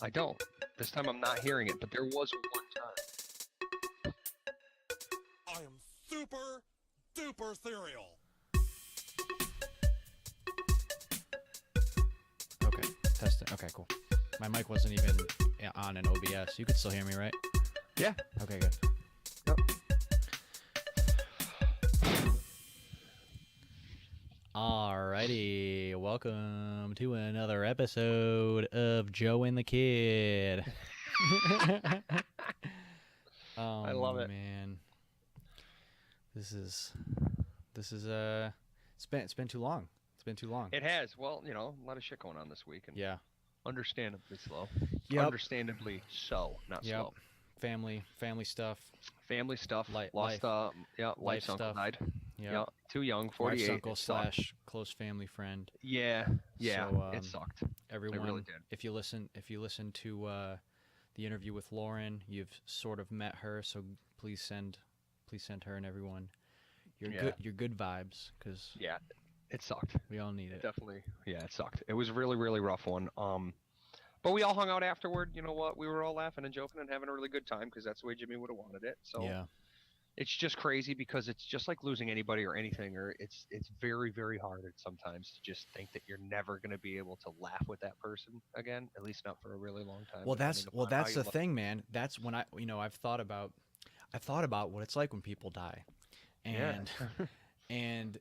I don't. This time I'm not hearing it, but there was one time. I am super duper cereal. Okay, test it. Okay, cool. My mic wasn't even on in OBS. You could still hear me, right? Yeah. Okay, good. Yep. Alrighty, welcome to another episode of Joe and the Kid. Oh, I love it. Man, this is it's been too long. It's been too long. It has. Well, you know, a lot of shit going on this week, and Yeah. understandably slow. Yep. Understandably so, not Yep. slow. Family stuff. Family stuff. Life- Lost. life Wife's uncle stuff. died. Yep. Yeah. Too young. 48. Wife's uncle It sucked. / close family friend. Yeah. Yeah. So, it sucked. Everyone, really did. if you listen to the interview with Lauren, you've sort of met her. So please send her and everyone your good vibes, because Yeah. It sucked. we all need it. Definitely. Yeah, it sucked. It was a really, really rough one. But we all hung out afterward. You know what? We were all laughing and joking and having a really good time because that's the way Jimmy would have wanted it. So Yeah. it's just crazy because it's just like losing anybody or anything, or it's very, very hard sometimes to just think that you're never going to be able to laugh with that person again, at least not for a really long time. Well, that's depending upon how you the look. thing, man. That's when I've thought about what it's like when people die, and and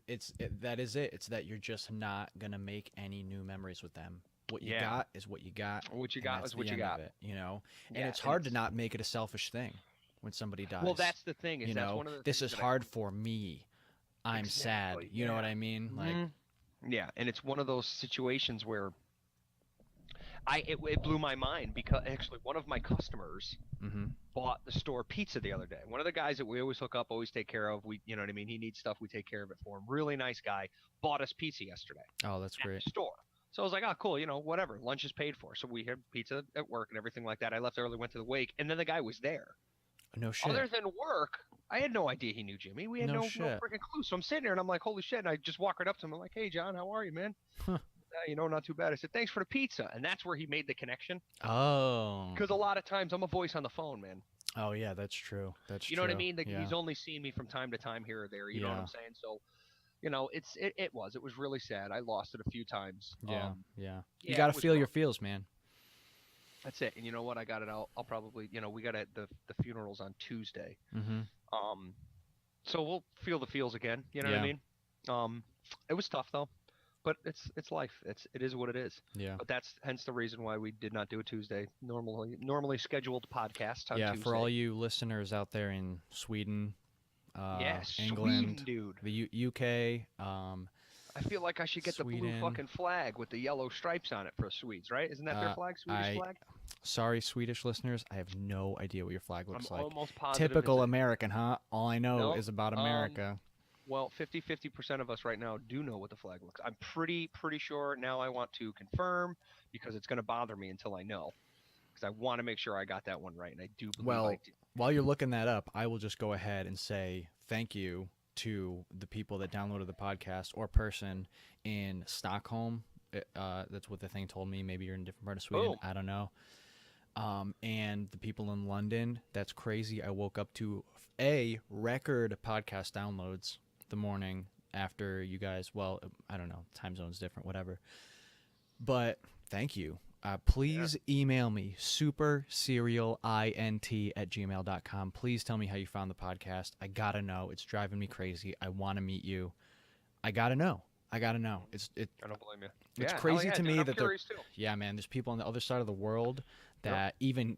that is it. It's that you're just not gonna make any new memories with them. What you got is what you got. What you and got that's is what the you end of got. it, you know. And Yeah, it's and hard to not make it a selfish thing when somebody dies. Well, that's the thing. Is you that's know, one of the this things is that hard for me. I'm sad. Exactly, You know what yeah. I mean? Like, Mhm. Yeah, and it's one of those situations where it blew my mind because actually one of my customers mhm. bought the store pizza the other day. One of the guys that we always hook up, always take care of. We, you know what I mean? He needs stuff, we take care of it for him. Really nice guy. Bought us pizza yesterday Oh, that's at great. the store. So I was like, oh, cool, you know, whatever. Lunch is paid for. So we had pizza at work and everything like that. I left early, went to the wake, and then the guy was there. No shit. Other than work, I had no idea he knew Jimmy. We had No no shit. freaking clue. So I'm sitting there and I'm like, holy shit. And I just walk right up to him. I'm like, hey, John, how are you, man? Huh. You know, not too bad. I said, thanks for the pizza. And that's where he made the connection. Oh. Because a lot of times I'm a voice on the phone, man. Oh yeah, that's true. That's You know true. what I mean? Like, Yeah. he's only seen me from time to time here or there. You know what Yeah. I'm saying? So, you know, it was really sad. I lost it a few times. Yeah. Yeah. You yeah, got it to was feel your rough. feels, man. That's it. And you know what? I got it. I'll probably, you know, we got the funeral's on Tuesday. Mhm. So we'll feel the feels again. You know what I Yeah. mean? It was tough though, but it's life. It is what it is. Yeah. But that's hence the reason why we did not do a Tuesday. Normally scheduled podcast on Yeah, Tuesday. for all you listeners out there in Sweden, yeah, England, Sweden, dude. the UK, I feel like I should get the blue Sweden. fucking flag with the yellow stripes on it for Swedes, right? Isn't that their flag? Swedish flag? sorry, Swedish listeners, I have no idea what your flag looks I'm like. almost positive. Typical it's American, huh? All I know No, is about America. well, 50% of us right now do know what the flag looks. I'm pretty sure now. I want to confirm because it's going to bother me until I know, because I want to make sure I got that one right, and I do believe Well, I did. while you're looking that up, I will just go ahead and say thank you to the people that downloaded the podcast or person in Stockholm. That's what the thing told me. Maybe you're in a different part of Sweden. Boom. I don't know. And the people in London. That's crazy. I woke up to a record podcast downloads the morning after you guys. Well, I don't know. Time zone's different, whatever. But thank you. Please email me, superserialint@gmail.com. Please tell me how you found the podcast. I gotta know. It's driving me crazy. I want to meet you. I gotta know. It's I don't blame you. it's Yeah, crazy hell yeah, to dude, me I'm that curious too. yeah, man. There's people on the other side of the world that even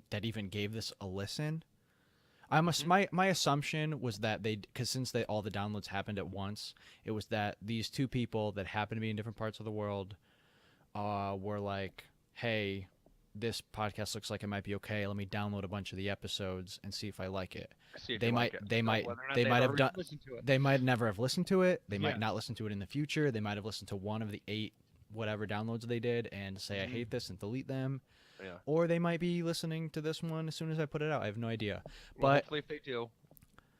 gave this a listen. My assumption was that because since all the downloads happened at once, it was that these two people that happen to be in different parts of the world were like, hey, this podcast looks like it might be okay. Let me download a bunch of the episodes and see if I like it. See if They you might like it. they So might whether or not they they've might have already done listened to it. they might never have listened to it. They Yeah. might not listen to it in the future. They might have listened to one of the 8 whatever downloads they did and say I hate this and delete them. Yeah. Or they might be listening to this one as soon as I put it out. I have no idea. Well, But hopefully if they do,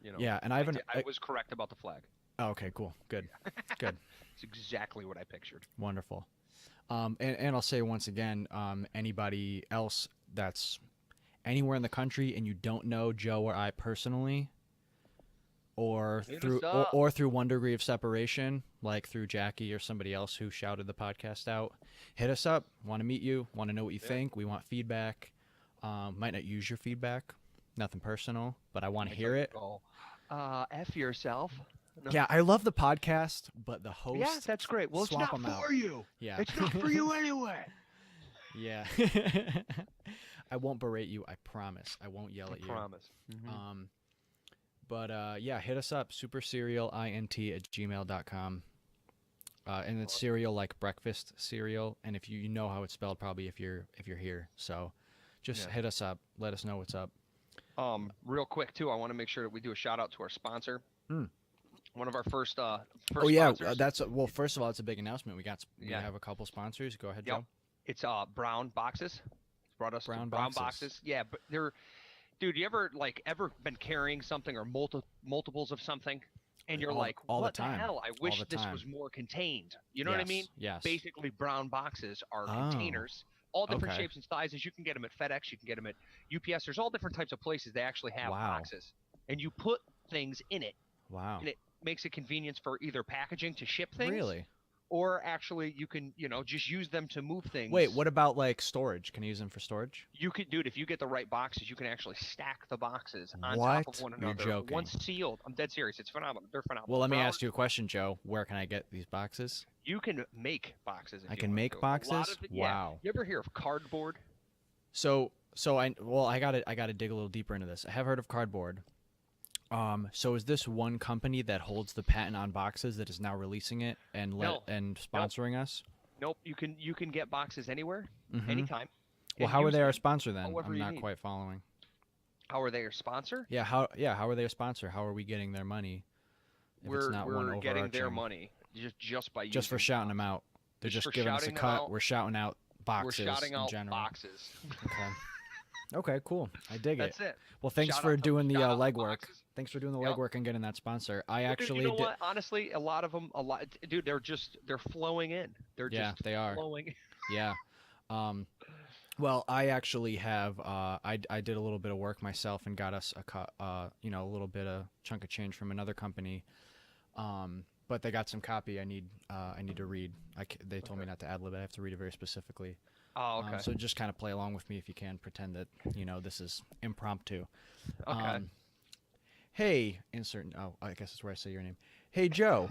you know. yeah, and I haven't. I was correct about the flag. Oh, okay, cool, good, good, It's exactly what I pictured. wonderful. And I'll say once again, anybody else that's anywhere in the country and you don't know Joe or I personally, or Hit through us up. or through one degree of separation, like through Jackie or somebody else who shouted the podcast out, hit us up. Want to meet you, want to know what you think. We want feedback. Might not use your feedback, nothing personal, but I want to hear it. F yourself. No. Yeah, I love the podcast, but the host, Yeah, that's great. Well, it's swap not 'em out. for you. Yeah. It's not for you anyway. Yeah. I won't berate you, I promise. I won't yell at you. Promise. Mm-hmm. But yeah, hit us up, supercerealint@gmail.com. And it's cereal like breakfast cereal, and if you know how it's spelled, probably if you're here. So just hit us up, let us know what's up. Real quick too, I want to make sure that we do a shout out to our sponsor. One of our first Oh yeah, sponsors. well. First of all, it's a big announcement. We have a couple sponsors. Go ahead, Joe. It's Brown Boxes. It's brought us Brown Brown Boxes. Boxes. Yeah, but they're, dude. You ever been carrying something or multiples of something, and you're like, all what the time. hell? I wish the this time. was more contained. You know what I mean? Yes. Basically, Brown Boxes are containers, all different shapes and sizes. You can get them at FedEx. You can get them at UPS. There's all different types of places they actually have boxes, and you put things in it. Wow. And it makes it convenience for either packaging to ship things. Really? Or actually, you can, just use them to move things. Wait, what about like storage? Can you use them for storage? You could, dude, if you get the right boxes, you can actually stack the boxes on What? top of one You're another. joking. Once sealed. I'm dead serious. It's phenomenal. They're phenomenal. Well, let me ask you a question, Joe. Where can I get these boxes? You can make boxes. If I you can want make to. boxes? A lot of it, yeah. Wow. You ever hear of cardboard? I gotta dig a little deeper into this. I have heard of cardboard. So is this one company that holds the patent on boxes that is now releasing it and sponsoring us? Nope. You can get boxes anywhere, anytime. Well, how are they our sponsor then? I'm not need. quite following. How are they your sponsor? Yeah, how are they a sponsor? How are we getting their money? If it's not one we're getting their overarching- money just by just for using shouting them out. They're just for giving us a shouting them cut. out. We're shouting out boxes We're shouting in out general. boxes. Okay. Okay, cool. I dig That's it. it. Well, thanks Shout for out to- doing the shout out to legwork. boxes. Thanks for doing the Yep. legwork and getting that sponsor. I Well, actually dude, you know did. what? Honestly, a lot of them, dude, they're flowing in. They're just they are. flowing. Yeah. Well, I actually have. I did a little bit of work myself and got us a cut. A little bit of chunk of change from another company. But they got some copy I need to read. They told me not to ad-lib it. I have to read it very specifically. Oh, okay. So just kind of play along with me if you can. Pretend that this is impromptu. Okay. Hey, insert. Oh, I guess that's where I say your name. Hey, Joe.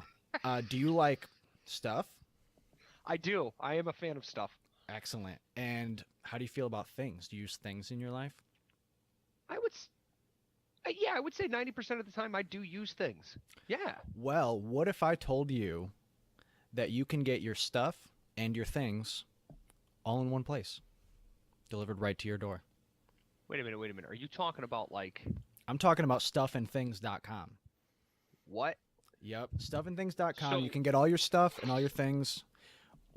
Do you like stuff? I do. I am a fan of stuff. Excellent. And how do you feel about things? Do you use things in your life? I would say 90% of the time I do use things. Yeah. Well, what if I told you that you can get your stuff and your things all in one place, delivered right to your door? Wait a minute. Are you talking about like? I'm talking about stuffandthings.com. What? Yep, stuffandthings.com. So- You can get all your stuff and all your things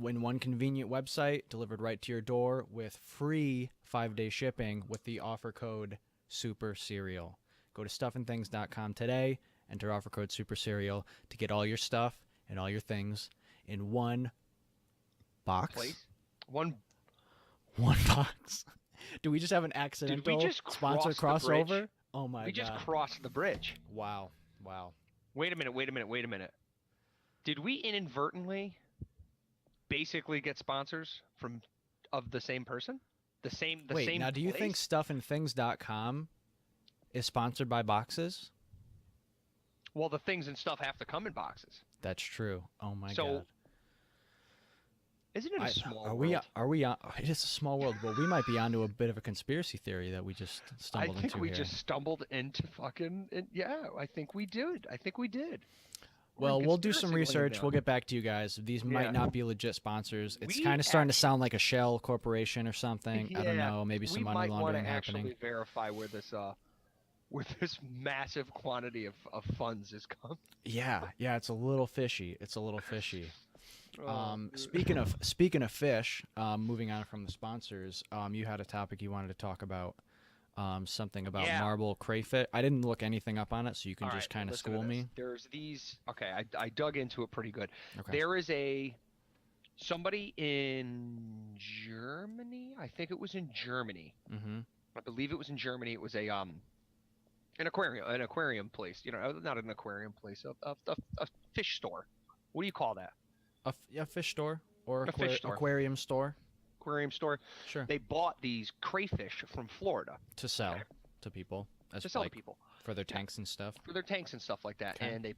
in one convenient website, delivered right to your door with free 5-day shipping with the offer code SUPERCEREAL. Go to stuffandthings.com today, enter offer code SUPERCEREAL to get all your stuff and all your things in one box. Place? One. One box. Do we just have an accidental sponsor crossed the bridge? crossover? Oh my god. We just crossed the bridge. Wow. Wait a minute. Did we inadvertently basically get sponsors of the same person? The same Now do you think place? stuffandthings.com is sponsored by boxes? Well, the things and stuff have to come in boxes. That's true. Oh my So, god. Isn't it a small are world? we on it is a small world, but we might be onto a bit of a conspiracy theory that we just stumbled into I think we here. just stumbled into fucking yeah, I think we did. Well, we'll do some conspiracy research. land We'll now. get back to you guys. These Yeah. might not be legit sponsors. It's We kind of starting to sound like a shell corporation or something. I don't Yeah, know. Maybe some we money might want laundering to happening. actually verify where this massive quantity of funds is coming. Yeah, it's a little fishy. Oh, Speaking of fish, moving on from the sponsors, you had a topic you wanted to talk about, something about marble crayfish. I didn't look anything up on it, so you can All just right, kind of listen to school this. me. There's these. Okay, I dug into it pretty good. Okay. There is a Somebody in Germany, I think it was in Germany. Mm-hmm. I believe it was in Germany. It was an aquarium place. You know, not an aquarium place, a fish store. What do you call that? A fish store or A fish store. aquarium store. Aquarium store. Sure. They bought these crayfish from Florida To sell to people as to sell to like people for their tanks and stuff. for their tanks and stuff like that. Okay. And they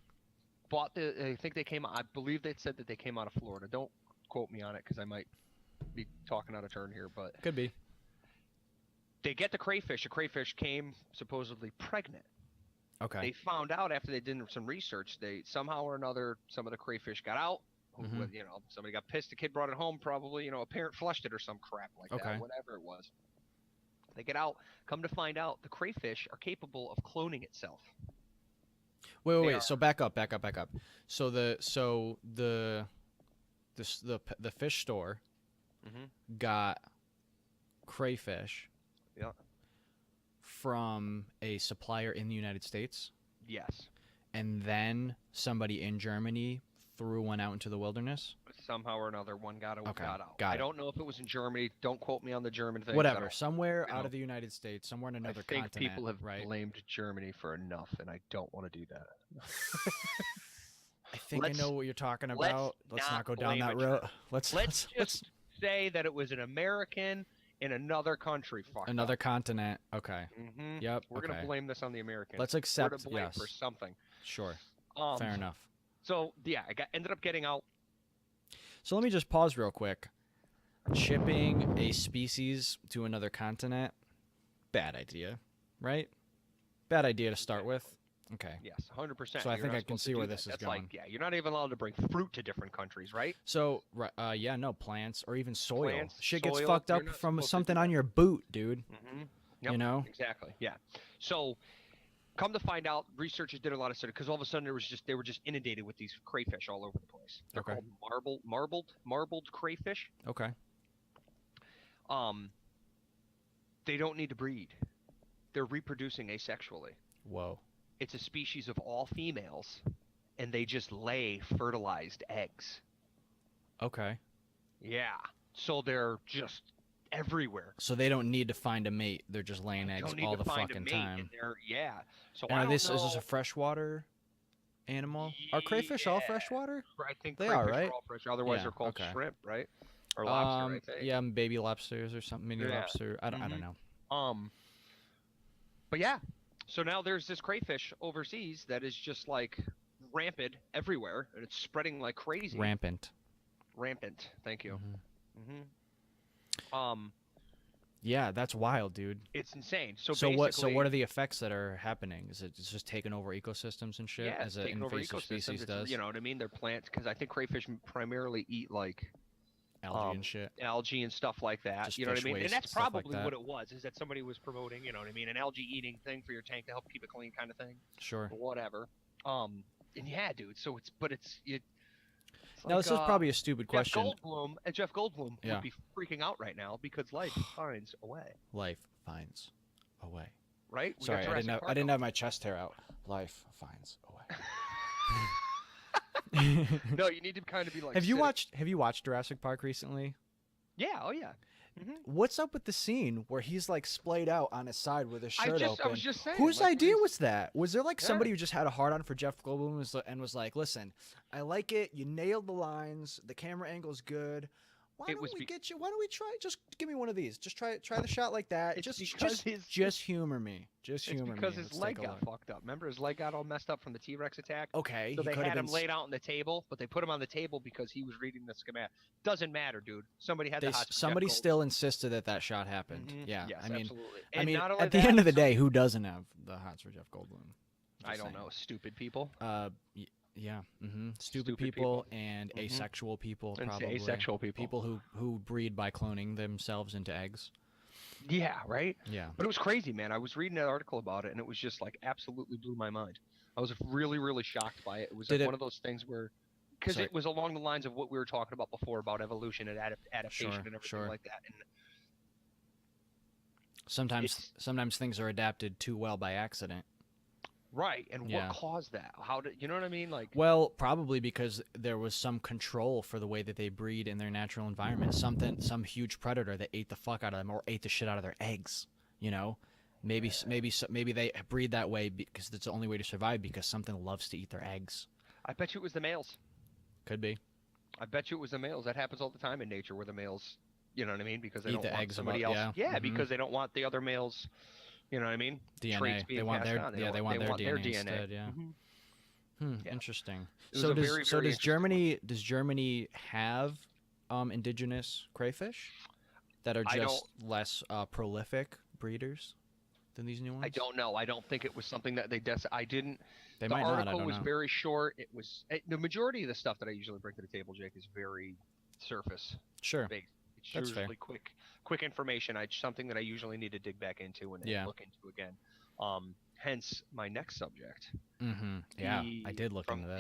bought I think they came. I believe they said that they came out of Florida. Don't quote me on it because I might be talking out of turn here, but Could be. they get the crayfish. The crayfish came supposedly pregnant. Okay. They found out after they did some research. They somehow or another, some of the crayfish got out. Mhm. You know, somebody got pissed. The kid brought it home. Probably, you know, a parent flushed it or some crap like Okay. that. Whatever it was. They get out. Come to find out, the crayfish are capable of cloning itself. Wait. So back up. So the fish store Mm-hmm. got crayfish. Yeah. From a supplier in the United States, Yes. and then somebody in Germany threw one out into the wilderness. Somehow or another, one got out. Okay, Got out. got I it. don't know if it was in Germany. Don't quote me on the German thing. Whatever, somewhere you out know, of the United States, somewhere in another I think continent. people have right? blamed Germany for enough, and I don't want to do that. I think Let's- I know what you're talking let's about. Let's not not go down blame that it, road. Let's Let's say that it was an American in another country. another continent. Okay. Mm-hmm. Yep. We're okay. gonna blame this on the Americans. Let's We're accept. to blame Yes. for something. Sure. Um, Fair enough. So yeah, ended up getting out. So let me just pause real quick. Shipping a species to another continent, bad idea, right? Bad idea to start with. Okay. Yes, 100%. So I You're think not I can supposed to see do where that. this is That's going. Like, yeah, you're not even allowed to bring fruit to different countries, right? So, yeah, no, plants or even soil. Plants, Shit gets soil, fucked you're up not from supposed to something do on that. your boot, dude. Mm-hmm. You know? Exactly. Yeah. So, come to find out, researchers did a lot of study because all of a sudden they were just inundated with these crayfish all over the place. They're Okay. called marbled crayfish. Okay. They don't need to breed. They're reproducing asexually. Whoa. It's a species of all females, and they just lay fertilized eggs. Okay. Yeah. So they're just everywhere. So they don't need to find a mate. They're just laying eggs Don't need all to the find a fucking mate, time. and yeah. So And I are don't is this know. a freshwater animal? Are crayfish all Yeah. freshwater? I think They crayfish are, right? all fresh. Otherwise, Yeah, they're called okay. shrimp, right? Or lobster, I think. Yeah, baby lobsters or something, mini Yeah. lobster. I don't Mhm. know. But yeah. So now there's this crayfish overseas that is just like rampant everywhere, and it's spreading like crazy. Rampant. Rampant. Thank you. Mhm. Mm-hmm. Yeah, that's wild, dude. It's insane. So what? So basically- what are the effects that are happening? Is it just taking over ecosystems and shit Yeah, as it's an taking over invasive ecosystems. species It's, does? you know what I mean? They're plants because I think crayfish primarily eat like Algae and shit. algae and stuff like that. Just You know what I fish mean? waste, And that's stuff like probably that. what it was. Is that somebody was promoting, you know what I mean, an algae eating thing for your tank to help keep it clean, kind of thing, Sure. or whatever. And yeah, dude. So it's Now this is probably a stupid question. Jeff Goldblum Yeah. would be freaking out right now because life finds a way, Life finds a way. right? We got Sorry, I Jurassic didn't Park have going. my chest hair out. Life finds a way. No, you need to kind of be like. Have you watched Jurassic Park recently? Yeah. Oh yeah. What's up with the scene where he's like splayed out on his side with his shirt I open? was just saying. Whose like, idea he's- was that? Was there like Yeah. somebody who just had a hard on for Jeff Goldblum and was like, "Listen, I like it. You nailed the lines. The camera angle's good. Why It don't was we be- get you? Why don't we try? Just give me one of these. Just try the shot like that. It's Just because his- just humor me. Just It's humor because me. his Let's leg take a got look. fucked up. Remember, his leg got all messed up from the T-Rex attack. Okay, So he they could had have him been. laid out on the table, but they put him on the table because he was reading the schematic. Doesn't matter, dude. Somebody had the hots for Jeff Somebody Goldblum. still insisted that shot happened. Mhm. Yeah, Yes, I mean, absolutely. I And mean, not only at the that, end of the day, who doesn't have the hots for Jeff Goldblum? I Just don't saying. know, stupid people. Yeah. Stupid Stupid people people. and Mhm. asexual people, And probably. asexual people. People who breed by cloning themselves into eggs. Yeah, right. Yeah. But it was crazy, man. I was reading an article about it, and it was just like absolutely blew my mind. I was really, really shocked by it. It was Did like it- one of those things where, because Sorry. it was along the lines of what we were talking about before about evolution and adaptation Sure, and everything sure. like that. And Sometimes It's- sometimes things are adapted too well by accident. Right. And Yeah. what caused that? How did you know what I mean? Like, Well, probably because there was some control for the way that they breed in their natural environment. Some huge predator that ate the fuck out of them or ate the shit out of their eggs. You know, maybe they breed that way because it's the only way to survive because something loves to eat their eggs. I bet you it was the males. Could be. I bet you it was the males. That happens all the time in nature where the males, you know what I mean? Because they Eat don't the want eggs somebody about- else. yeah. Mhm. Because they don't want the other males, you know what I mean? DNA. Traits being They want passed their on. they want their DNA instead. Yeah. Mhm. Yeah. Interesting. It was So a does very, so very does Germany have indigenous crayfish that are I just less prolific breeders than these new ones? I don't know. I don't think it was something that they I didn't. They The might not. I article don't was know. very short. It was the majority of the stuff that I usually bring to the table, Jake, is very surface Sure. based. It's That's fair. usually quick information. Something that I usually need to dig back into and Yeah. look into again. Hence my next subject. Mm-hmm. Yeah, I did look from into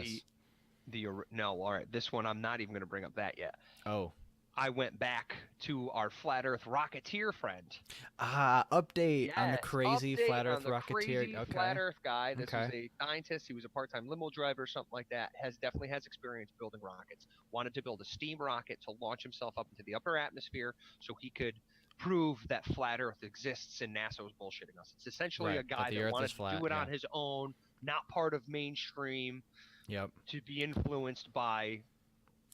this. No, all right. This one I'm not even going to bring up that yet. Oh. I went back to our flat Earth Rocketeer friend. Update on the Yes, crazy update flat Earth on the Rocketeer. crazy Okay. flat Earth guy. This was Okay. a scientist. He was a part-time limo driver or something like that. Definitely has experience building rockets. Wanted to build a steam rocket to launch himself up into the upper atmosphere so he could prove that flat Earth exists and NASA was bullshitting us. It's essentially Right, a that guy the that Earth wanted is to flat, do it on yeah. his own, not part of mainstream, Yep. to be influenced by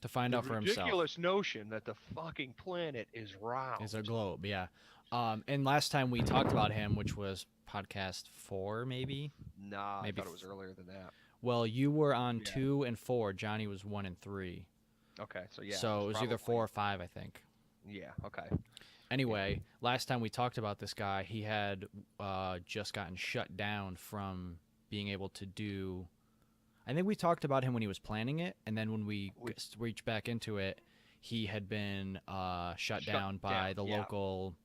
To find the out for himself. ridiculous notion that the fucking planet is round. Is a globe, yeah. And last time we talked about him, which was podcast 4, maybe. Nah, maybe I thought it was earlier than that. Well, you were on Yeah. 2 and 4. Johnny was 1 and 3. Okay, so yeah. So it was either 4 or 5, I think. Yeah. Okay. Anyway, last time we talked about this guy, he had just gotten shut down from being able to do. I think we talked about him when he was planning it, and then when we reached back into it, he had been shut down by the yeah. local,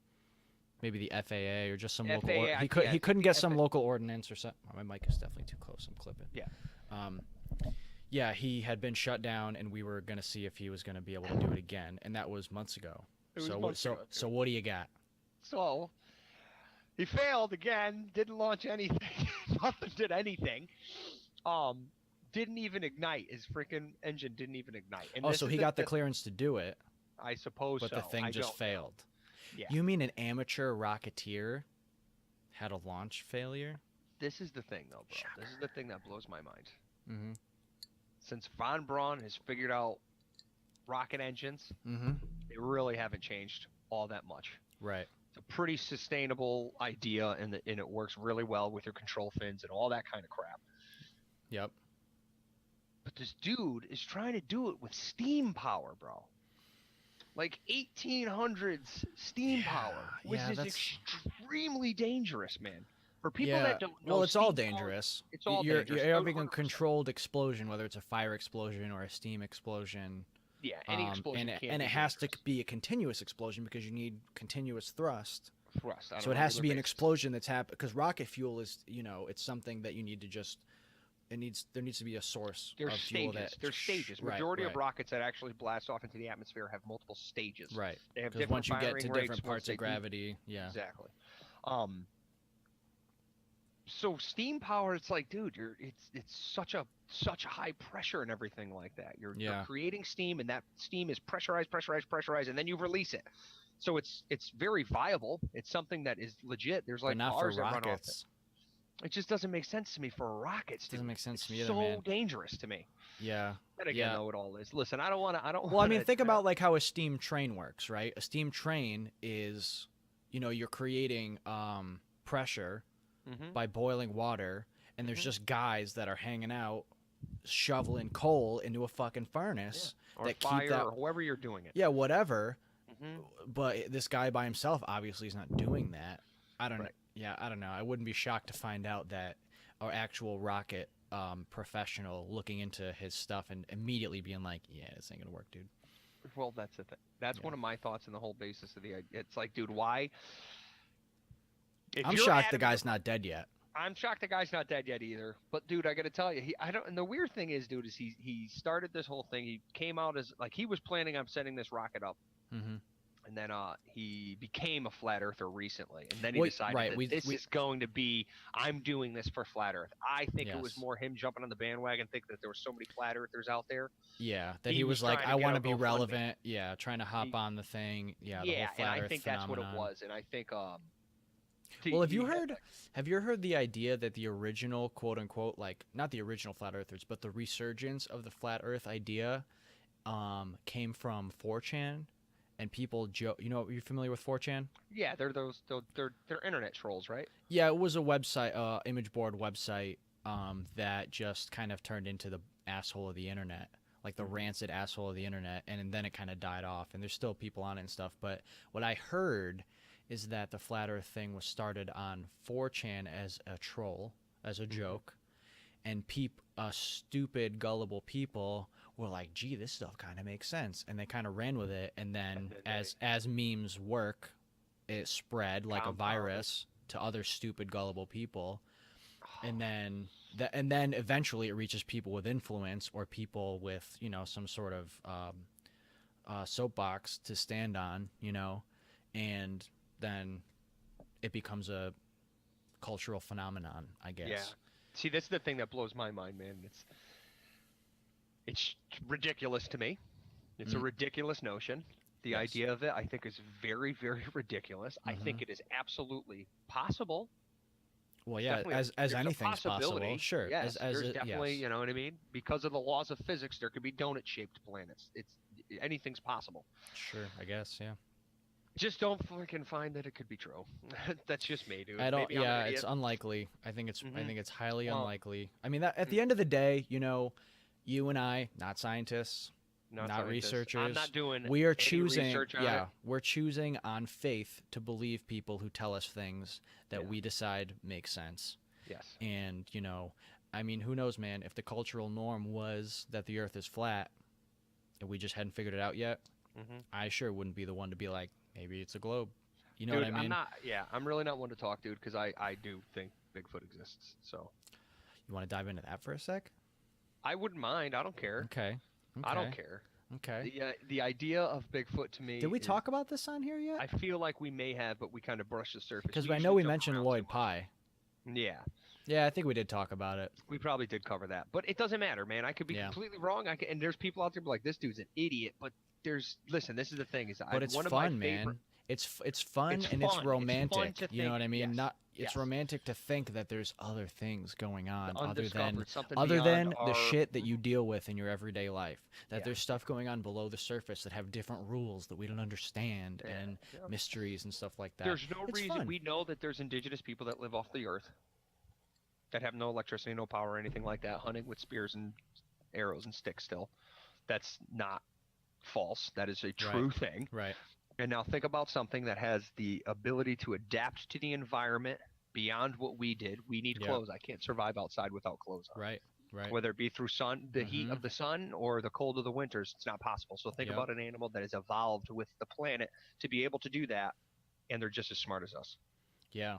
maybe the FAA or just some local. FAA, He couldn't get some FAA. local ordinance or something. My mic is definitely too close. I'm clipping. Yeah. Yeah, he had been shut down, and we were gonna see if he was gonna be able to do it again, and that was months ago. So what do you got? So he failed again. Didn't launch anything. Nothing did anything. Didn't even ignite. His freaking engine didn't even ignite. And this So is he got the clearance to do it, I suppose but so. the thing I just don't know. failed. Yeah. You mean an amateur rocketeer had a launch failure? This is the thing, though, bro. This is the thing that blows my mind. Mm-hmm. Since von Braun has figured out rocket engines, Mm-hmm. they really haven't changed all that much. Right. It's a pretty sustainable idea, and it works really well with your control fins and all that kind of crap. Yep. But this dude is trying to do it with steam power, bro. Like 1800s steam power, which is extremely dangerous, man. For people that don't know, well, it's all steam power- dangerous. It's all you're, dangerous. You're having a 100%. controlled explosion, whether it's a fire explosion or a steam explosion. Yeah, any explosion and it has to be a continuous explosion because you need continuous thrust. Thrust. So it has to be an explosion that's happened because rocket fuel is, it's something that you need to just. There needs to be a source There's of fuel stages. that. There's stages. Right, Majority of right. rockets that actually blast off into the atmosphere have multiple stages. Right. They have Because different once you get firing to rates, different once parts they of gravity, yeah. Exactly. So steam power, it's like, dude, it's such a high pressure and everything like that. You're creating steam, and that steam is pressurized, and then you release it. So it's very viable. It's something that is legit. There's like but not cars for that run off rockets. it. It just doesn't make sense to me for rockets. Doesn't make sense to me it's either, so man. dangerous to me. Yeah. And again, know it all is. Listen, I don't Well, want I mean, think about like how a steam train works, right? A steam train is, you're creating pressure by boiling water, and there's just guys that are hanging out shoveling coal into a fucking furnace or that fire keep that. or however you're doing it. Yeah, whatever. But this guy by himself obviously is not doing that. I don't know. Yeah, I don't know. I wouldn't be shocked to find out that our actual rocket professional looking into his stuff and immediately being like, yeah, this ain't gonna work, dude. Well, that's the thing. That's one of my thoughts in the whole basis of the idea. It's like, dude, why? I'm shocked the guy's not dead yet. I'm shocked the guy's not dead yet either. But dude, I got to tell you, and the weird thing is, dude, is he started this whole thing. He came out as like he was planning on setting this rocket up, and and then he became a flat earther recently, and then he decided that this is going to be, I'm doing this for flat Earth. I think it was more him jumping on the bandwagon, thinking that there were so many flat earthers out there. Yeah, that he was like, I want to be relevant. Yeah, trying to hop on the thing. Yeah, the whole flat Earth I think phenomenon. That's what it was, and I think well, have you heard the idea that the original, quote unquote, like not the original flat earthers, but the resurgence of the flat Earth idea came from 4chan, and people joke. You know, you're familiar with 4chan? Yeah, they're internet trolls, right? Yeah, it was a website, image board website, that just kind of turned into the asshole of the internet, like the rancid asshole of the internet, and then it kind of died off. And there's still people on it and stuff. But what I heard is that the flat Earth thing was started on 4chan as a troll, as a joke, and stupid, gullible people were like, gee, this stuff kind of makes sense, and they kind of ran with it, and then as memes work, it spread like a virus to other stupid, gullible people, and then eventually it reaches people with influence or people with, you know, some sort of soapbox to stand on, you know, and then it becomes a cultural phenomenon, I guess. Yeah. See, this is the thing that blows my mind, man. It's ridiculous to me. It's a ridiculous notion. The idea of it, I think, is very, very ridiculous. I think it is absolutely possible. Well, yeah, as anything's possible. Sure. Yes, there's definitely, you know what I mean? Because of the laws of physics, there could be donut-shaped planets. Anything's possible. Sure, I guess, yeah. Just don't fucking find that it could be true. That's just me, dude. I don't. Maybe yeah, it's unlikely. I think it's highly unlikely. I mean, at the end of the day, you know, you and I, not scientists, not researchers. I'm not doing. We are choosing. Yeah, we're choosing on faith to believe people who tell us things that we decide make sense. Yes. And you know, I mean, who knows, man? If the cultural norm was that the Earth is flat, and we just hadn't figured it out yet, I sure wouldn't be the one to be like, maybe it's a globe. You know what I mean? I'm really not one to talk, dude, because I do think Bigfoot exists. So, you want to dive into that for a sec? I wouldn't mind. I don't care. Okay. I don't care. Okay. The idea of Bigfoot to me. Did we talk about this on here yet? I feel like we may have, but we kind of brushed the surface. Because I know we mentioned Lloyd Pye. Yeah. Yeah, I think we did talk about it. We probably did cover that, but it doesn't matter, man. I could be completely wrong. And there's people out there like, this dude's an idiot, but listen, this is the thing. But it's fun, man. It's fun and it's romantic. You know what I mean? It's romantic to think that there's other things going on other than the shit that you deal with in your everyday life. That there's stuff going on below the surface that have different rules that we don't understand and mysteries and stuff like that. There's no reason. We know that there's indigenous people that live off the earth that have no electricity, no power, or anything like that, hunting with spears and arrows and sticks still. That's not false. That is a true thing. Right. And now think about something that has the ability to adapt to the environment beyond what we did. We need clothes. I can't survive outside without clothes on. Right. Whether it be through the heat of the sun or the cold of the winters, it's not possible. So think about an animal that has evolved with the planet to be able to do that, and they're just as smart as us. Yeah.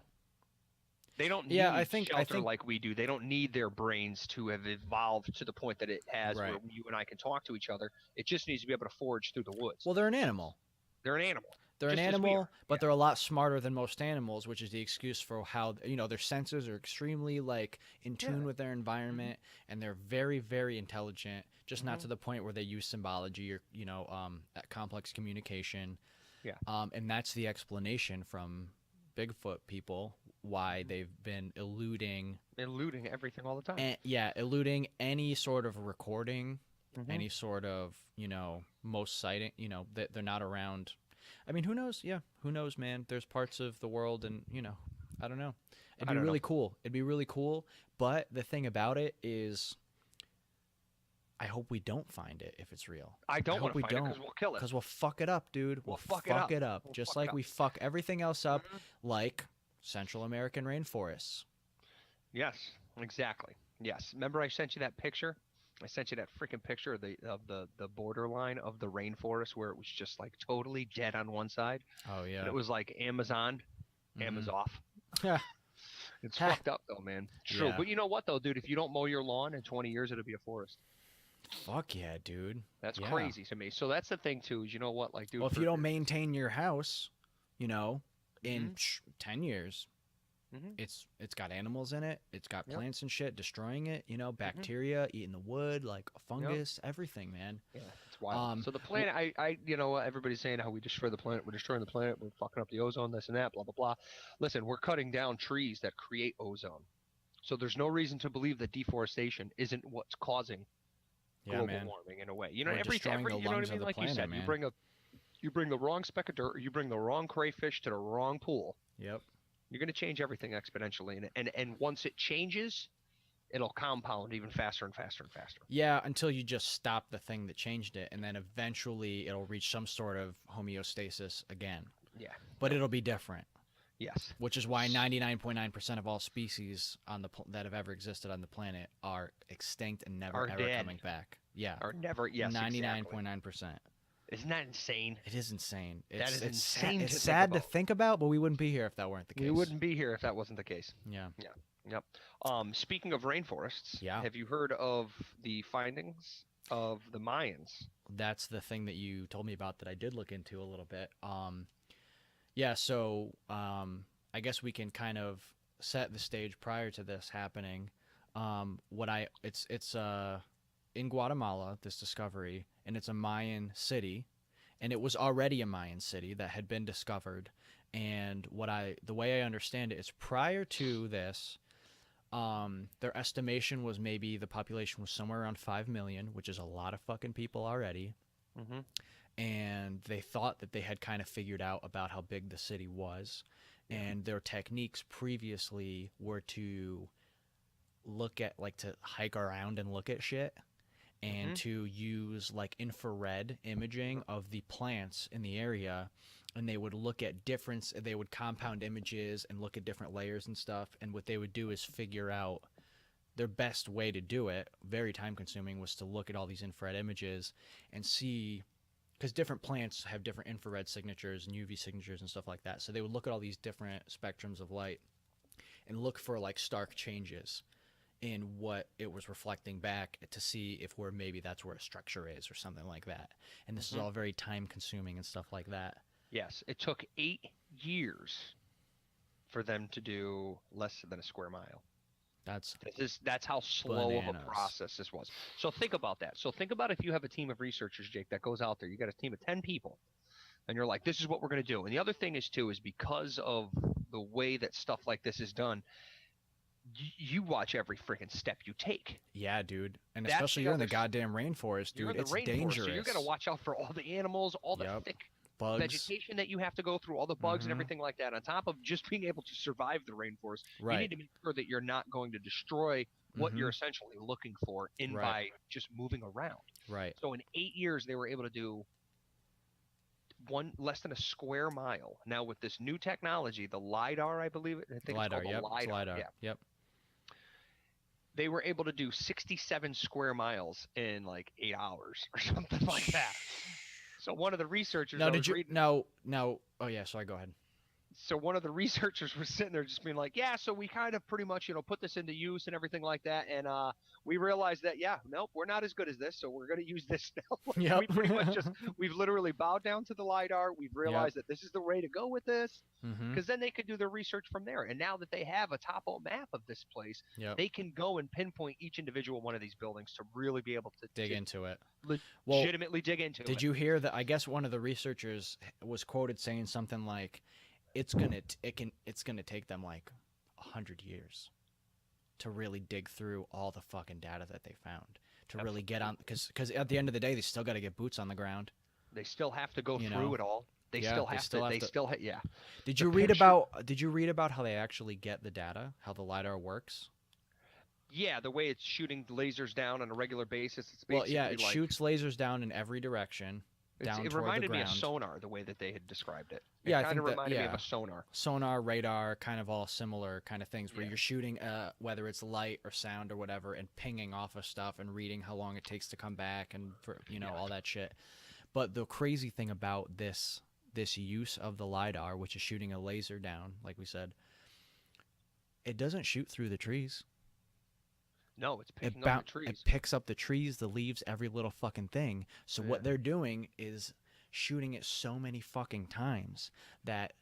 They don't need shelter like we do. They don't need their brains to have evolved to the point that it has where you and I can talk to each other. It just needs to be able to forage through the woods. Well, they're an animal. They're an animal. They're an animal, but they're a lot smarter than most animals, which is the excuse for how, you know, their senses are extremely like in tune with their environment, and they're very, very intelligent, just not to the point where they use symbology or, you know, complex communication. Yeah. And that's the explanation from Bigfoot people why they've been eluding everything all the time. Eluding any sort of recording, any sort of, you know, most sighting, you know, that they're not around. I mean, who knows? Yeah, who knows, man? There's parts of the world, and you know, I don't know. It'd be really cool. It'd be really cool. But the thing about it is, I hope we don't find it if it's real. I don't want to find it because we'll kill it. Because we'll fuck it up, dude. We'll fuck it up. Just like we fuck everything else up, like Central American rainforests. Yes, exactly. Yes. Remember I sent you that picture? I sent you that freaking picture of the borderline of the rainforest where it was just like totally dead on one side. Oh yeah. And it was like Amazon off. It's fucked up though, man. True. Yeah. But you know what though, dude? If you don't mow your lawn in 20 years, it'll be a forest. Fuck yeah, dude. That's Yeah. crazy to me. So that's the thing too. Is you know what, like, dude. Well, if you don't maintain your house, you know, in 10 years, it's got animals in it. It's got plants and shit destroying it. You know, bacteria eating the wood, like fungus, everything, man. Yeah, it's wild. So the planet, you know, everybody's saying how we destroy the planet. We're destroying the planet. We're fucking up the ozone, this and that, blah blah blah. Listen, we're cutting down trees that create ozone. So there's no reason to believe that deforestation isn't what's causing global warming in a way. You know, every you know what I mean? Like planet, you said, man. you bring the wrong speck of dirt, or you bring the wrong crayfish to the wrong pool. Yep. You're going to change everything exponentially, and once it changes, it'll compound even faster and faster and faster. Yeah, until you just stop the thing that changed it, and then eventually it'll reach some sort of homeostasis again. Yeah. But it'll be different. Yes. Which is why 99.9% of all species that have ever existed on the planet are extinct and never ever coming back. Yeah. Are never. Yes. 99.9%. Isn't that insane? It is insane. That is insane. It's sad to think about, but we wouldn't be here if that weren't the case. We wouldn't be here if that wasn't the case. Yeah. Yeah. Yep. Speaking of rainforests, have you heard of the findings of the Mayans? That's the thing that you told me about that I did look into a little bit. Yeah, so I guess we can kind of set the stage prior to this happening. It's in Guatemala, this discovery, and it's a Mayan city, and it was already a Mayan city that had been discovered. And the way I understand it is prior to this, their estimation was maybe the population was somewhere around 5 million, which is a lot of fucking people already. Mm-hmm. And they thought that they had kind of figured out about how big the city was. And their techniques previously were to look at, like, to hike around and look at shit, and to use, like, infrared imaging of the plants in the area. And they would look at they would compound images and look at different layers and stuff. And what they would do is figure out their best way to do it, very time consuming, was to look at all these infrared images and see, because different plants have different infrared signatures and UV signatures and stuff like that. So they would look at all these different spectrums of light and look for, like, stark changes in what it was reflecting back to see if maybe that's where a structure is or something like that. And this is all very time consuming and stuff like that. Yes, it took 8 years for them to do less than a square mile. That's how slow of a process this was. So think about that. So think about if you have a team of researchers, Jake, that goes out there. You got a team of 10 people, and you're like, this is what we're going to do. And the other thing is, too, is because of the way that stuff like this is done, you watch every freaking step you take. Yeah, dude. And especially you're in the goddamn rainforest, dude. It's dangerous. So you're going to watch out for all the animals, all the thick bugs, vegetation that you have to go through, all the bugs and everything like that. On top of just being able to survive the rainforest, you need to make sure that you're not going to destroy what you're essentially looking for by just moving around. Right. So in 8 years, they were able to do less than a square mile. Now with this new technology, the LiDAR, I believe I think LiDAR, it's called the LiDAR. Yep. They were able to do 67 square miles in like 8 hours or something like that. So one of the researchers. Oh yeah, sorry. Go ahead. So one of the researchers was sitting there just being like, yeah, so we kind of pretty much, put this into use and everything like that. And we realized that, nope, we're not as good as this. So we're going to use this now. Yep. We pretty much we've literally bowed down to the LiDAR. We've realized that this is the way to go with this, because then they could do their research from there. And now that they have a topo map of this place, they can go and pinpoint each individual one of these buildings to really be able to dig into it. Legitimately dig into it. Did you hear that? I guess one of the researchers was quoted saying something like, it's gonna take them like 100 years to really dig through all the fucking data that they found to really get on, because at the end of the day they still got to get boots on the ground. They still have to go through it all. They still have to. Did you read about how they actually get the data? How the LiDAR works? Yeah, the way it's shooting lasers down on a regular basis. It's basically it shoots lasers down in every direction. It reminded me of sonar, the way that they had described it. It kind of reminded me of a sonar. Sonar, radar, kind of all similar kind of things where you're shooting, whether it's light or sound or whatever, and pinging off of stuff and reading how long it takes to come back and all that shit. But the crazy thing about this use of the LiDAR, which is shooting a laser down, like we said, it doesn't shoot through the trees. No, it's picking up the trees. It picks up the trees, the leaves, every little fucking thing. So what they're doing is shooting it so many fucking times that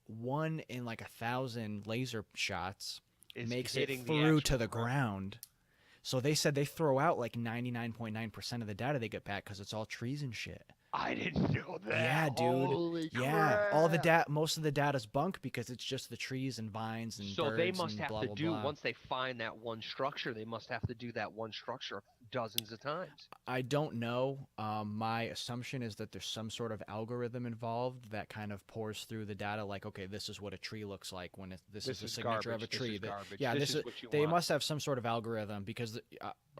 1 in like 1,000 laser shots makes it through to the ground. So they said they throw out like 99.9% of the data they get back because it's all trees and shit. I didn't know that. Yeah, dude. Holy yeah, crap. all the most of the data's bunk because it's just the trees and vines and so birds they must and have blah, to blah, do blah. once they find that one structure. They must have to do that one structure dozens of times. I don't know. My assumption is that there's some sort of algorithm involved that kind of pours through the data. Like, okay, this is what a tree looks like when this is the signature garbage. of a tree. This is what you they want. must have some sort of algorithm because,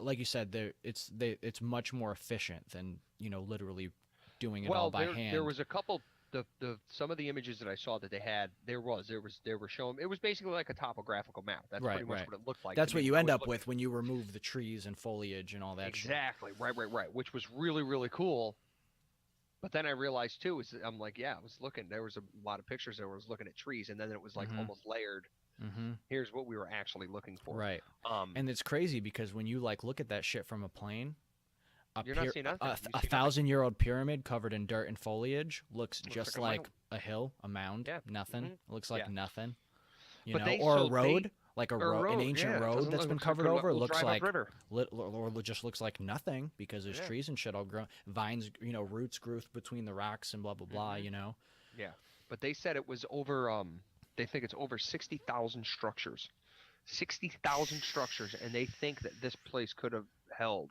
like you said, it's much more efficient than literally doing it all by hand. There was a couple. Some of the images that I saw that they had, they were showing. It was basically like a topographical map. That's pretty much what it looked like. That's what you end up with when you remove the trees and foliage and all that shit. Exactly. Right. Which was really, really cool. But then I realized too, I'm like, I was looking. There was a lot of pictures there. I was looking at trees, and then it was like almost layered. Mm-hmm. Here's what we were actually looking for. Right. And it's crazy because when you like look at that shit from a plane. You're not seeing nothing. A 1,000-year-old pyramid covered in dirt and foliage looks just like a hill, a mound, nothing. It looks like nothing. Or a road, an ancient road that's been covered over. Looks like or just looks like nothing because there's trees and shit all grown, vines, roots grew between the rocks and blah blah blah. Yeah, but they said it was over. They think it's over 60,000 structures, 60,000 structures, and they think that this place could have held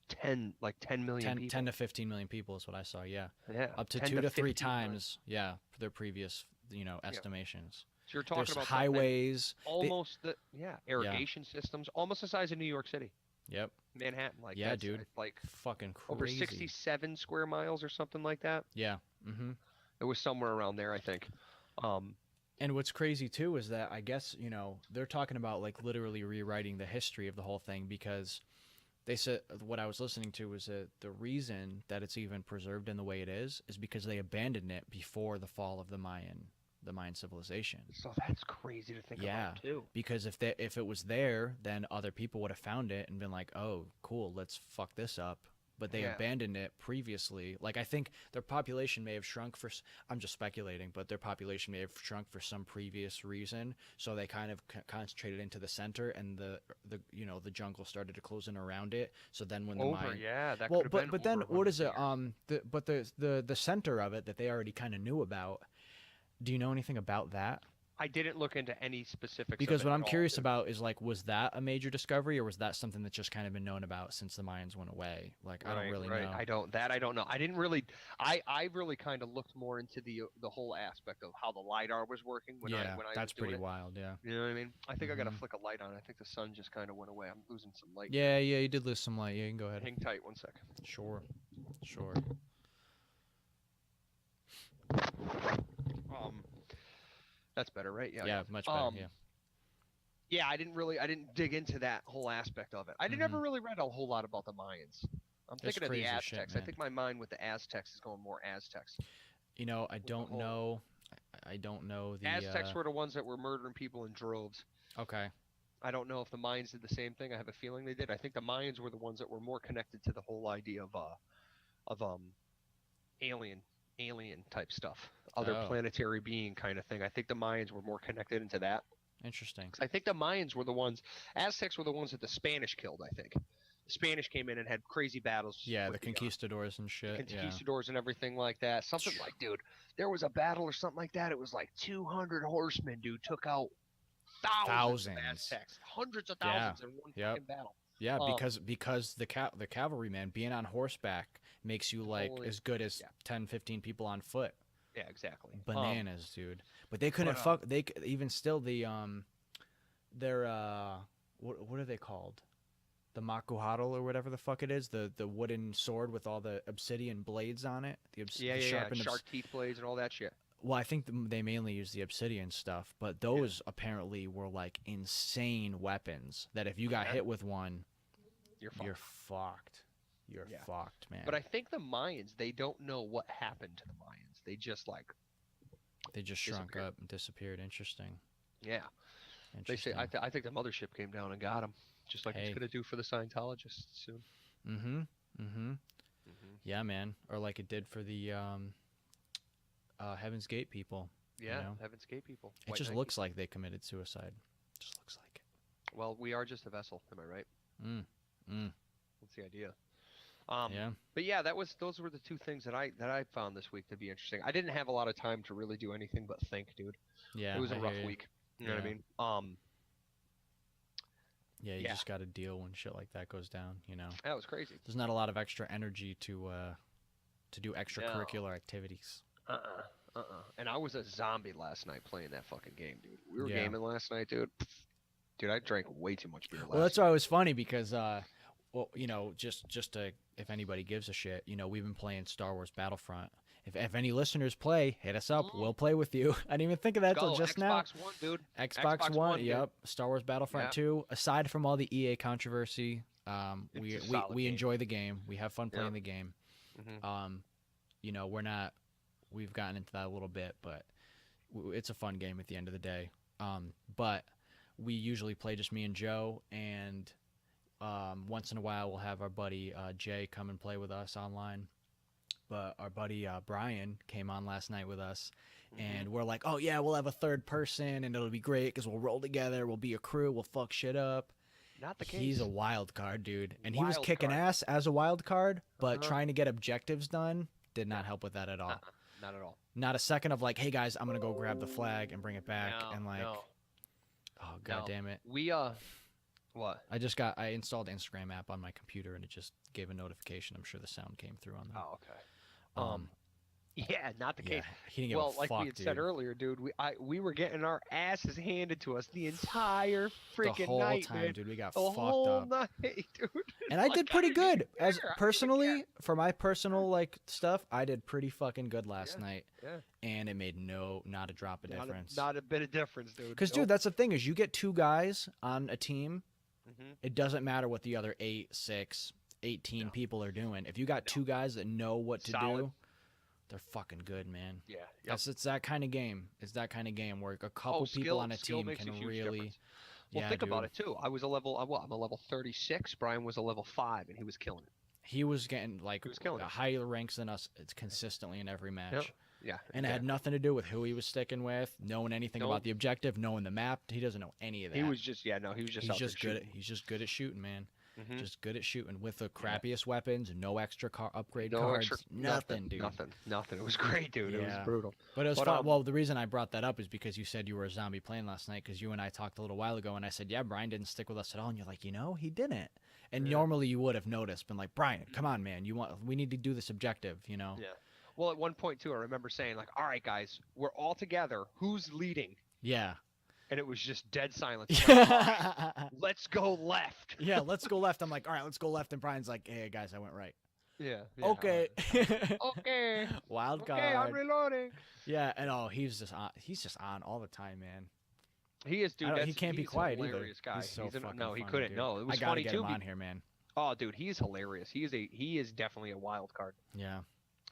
10 million people. 10 to 15 million people is what I saw. Yeah. Up to 10 2 to 3 times. Yeah, for their previous, estimations. So you're talking about highways, irrigation systems, almost the size of New York City. Yep. Manhattan, like dude, like fucking crazy. Over 67 square miles or something like that. Yeah. Mm-hmm. It was somewhere around there, I think. And what's crazy too is that I guess they're talking about like literally rewriting the history of the whole thing because. They said what I was listening to was that the reason that it's even preserved in the way it is because they abandoned it before the fall of the Mayan Civilization. So that's crazy to think about too. Because if it was there, then other people would have found it and been like, "Oh, cool, let's fuck this up." But they abandoned it previously. Like I think their population may have shrunk for. I'm just speculating, but their population may have shrunk for some previous reason. So they kind of concentrated into the center, and the jungle started to close in around it. So then when the Mayan, that could have been. But then what is it? The center of it that they already kind of knew about. Do you know anything about that? I didn't look into any specifics. Because what I'm curious about is like, was that a major discovery, or was that something that's just kind of been known about since the Mayans went away? Like, I don't really know. I don't know. I didn't really. I really kind of looked more into the whole aspect of how the LiDAR was working when I that's was doing pretty wild. Yeah. You know what I mean? I think I got to flick a light on. I think the sun just kind of went away. I'm losing some light. Yeah, you did lose some light. Yeah, you can go ahead. Hang tight 1 second. Sure. That's better, right? Yeah, much better. Yeah, I didn't dig into that whole aspect of it. I never really read a whole lot about the Mayans. I'm thinking of the Aztecs. I think my mind with the Aztecs is going more Aztecs. I don't know. I don't know the Aztecs were the ones that were murdering people in droves. Okay. I don't know if the Mayans did the same thing. I have a feeling they did. I think the Mayans were the ones that were more connected to the whole idea of alien type stuff, other planetary being kind of thing. I think the Mayans were more connected into that. Interesting. I think the Mayans were the ones. Aztecs were the ones that the Spanish killed. I think the Spanish came in and had crazy battles. Yeah, the conquistadors and shit. Conquistadors and everything like that. Something like, dude, there was a battle or something like that. It was like 200 horsemen, dude, took out thousands of Aztecs, hundreds of thousands in one fucking battle. Yeah, because the cavalryman being on horseback makes you like as good as 10, 15 people on foot. Yeah, exactly. Bananas, dude. But they couldn't fuck. They even still their what are they called? The Makaha or whatever the fuck it is, the wooden sword with all the obsidian blades on it. Shark teeth blades and all that shit. Well, I think they mainly use the obsidian stuff, but those apparently were like insane weapons that if you got hit with one, you're fucked. You're fucked, man. But I think the Mayans, they don't know what happened to the Mayans. They just shrunk up and disappeared. Interesting. Yeah. They say I think the mothership came down and got them. just like it's gonna do for the Scientologists soon. Yeah, man. Or like it did for the Heaven's Gate people. Yeah, you know? Heaven's Gate people. It just looks like they committed suicide. Just looks like it. Well, we are just a vessel, am I right? That's the idea. Yeah. But yeah, those were the two things that I found this week to be interesting. I didn't have a lot of time to really do anything but think, dude. Yeah. It was a rough week. You know what I mean? Yeah, you just got to deal when shit like that goes down, you know. That was crazy. There's not a lot of extra energy to do extracurricular activities. And I was a zombie last night playing that fucking game, dude. We were gaming last night, dude. Dude, I drank way too much beer last night. Well, that's why it was funny because well, you know, just to, if anybody gives a shit, you know, we've been playing Star Wars Battlefront. If any listeners play, hit us up. We'll play with you. I didn't even think of that till just now. Xbox One, dude. Xbox One, yep. Star Wars Battlefront 2. Aside from all the EA controversy, we enjoy the game. We have fun playing the game. You know, we've gotten into that a little bit, but it's a fun game at the end of the day. But we usually play just me and Joe, and once in a while we'll have our buddy Jay come and play with us online. But our buddy Brian came on last night with us, and we're like, oh yeah, we'll have a third person, and it'll be great because we'll roll together, we'll be a crew, we'll fuck shit up. Not the case. He's a wild card, dude, and he was kicking ass as a wild card, but trying to get objectives done did not help with that at all. Not at all. Not a second of like, hey guys, I'm gonna go grab the flag and bring it back, and like, oh god damn it. We what? I installed Instagram app on my computer, and it just gave a notification. I'm sure the sound came through on that. Oh, okay. Yeah, not the case. He didn't give a fuck, like we had said earlier, dude, we were getting our asses handed to us the entire freaking the whole night, time, man. dude. We got the fucked whole up. night, dude. And I did pretty good. As personally, for my personal like stuff, I did pretty fucking good last night. Yeah. And it made not a drop of difference. Not a bit of difference, dude. Because, dude, that's the thing is you get two guys on a team, it doesn't matter what the other 8, 6, 18 people are doing. If you got two guys that know what to do, they're fucking good, man. Yeah. Yep. It's that kind of game. It's that kind of game where a couple people on a team can really. Difference. Well, think about it too. I was a level. I'm a level 36. Brian was a level 5, and he was killing it. He was getting like higher ranks than us consistently in every match. Yep. Yeah. And it had nothing to do with who he was sticking with, knowing anything about the objective, knowing the map. He doesn't know any of that. He was just he was just good. He's just good at shooting, man. Just good at shooting with the crappiest weapons, no extra upgrade cards, nothing, dude. Nothing. It was great, dude. It was brutal. But it was fun. Well, the reason I brought that up is because you said you were a zombie playing last night, because you and I talked a little while ago, and I said, yeah, Brian didn't stick with us at all, and you're like, he didn't. And normally you would have noticed, been like, Brian, come on, man, we need to do this objective, you know? Yeah. Well, at one point too, I remember saying like, all right, guys, we're all together. Who's leading? Yeah. And it was just dead silence. Like, right, let's go left. Yeah, let's go left. I'm like, all right, let's go left. And Brian's like, hey, guys, I went right. Yeah. Okay. Okay. Wild card. Okay, I'm reloading. Yeah, and he's just on all the time, man. He is, dude. He can't be quiet either. Guy. He's so fucking no, he funny, couldn't. Dude. No, it was I gotta funny get too. Him on here, man. Oh, dude, he's hilarious. He is definitely a wild card. Yeah.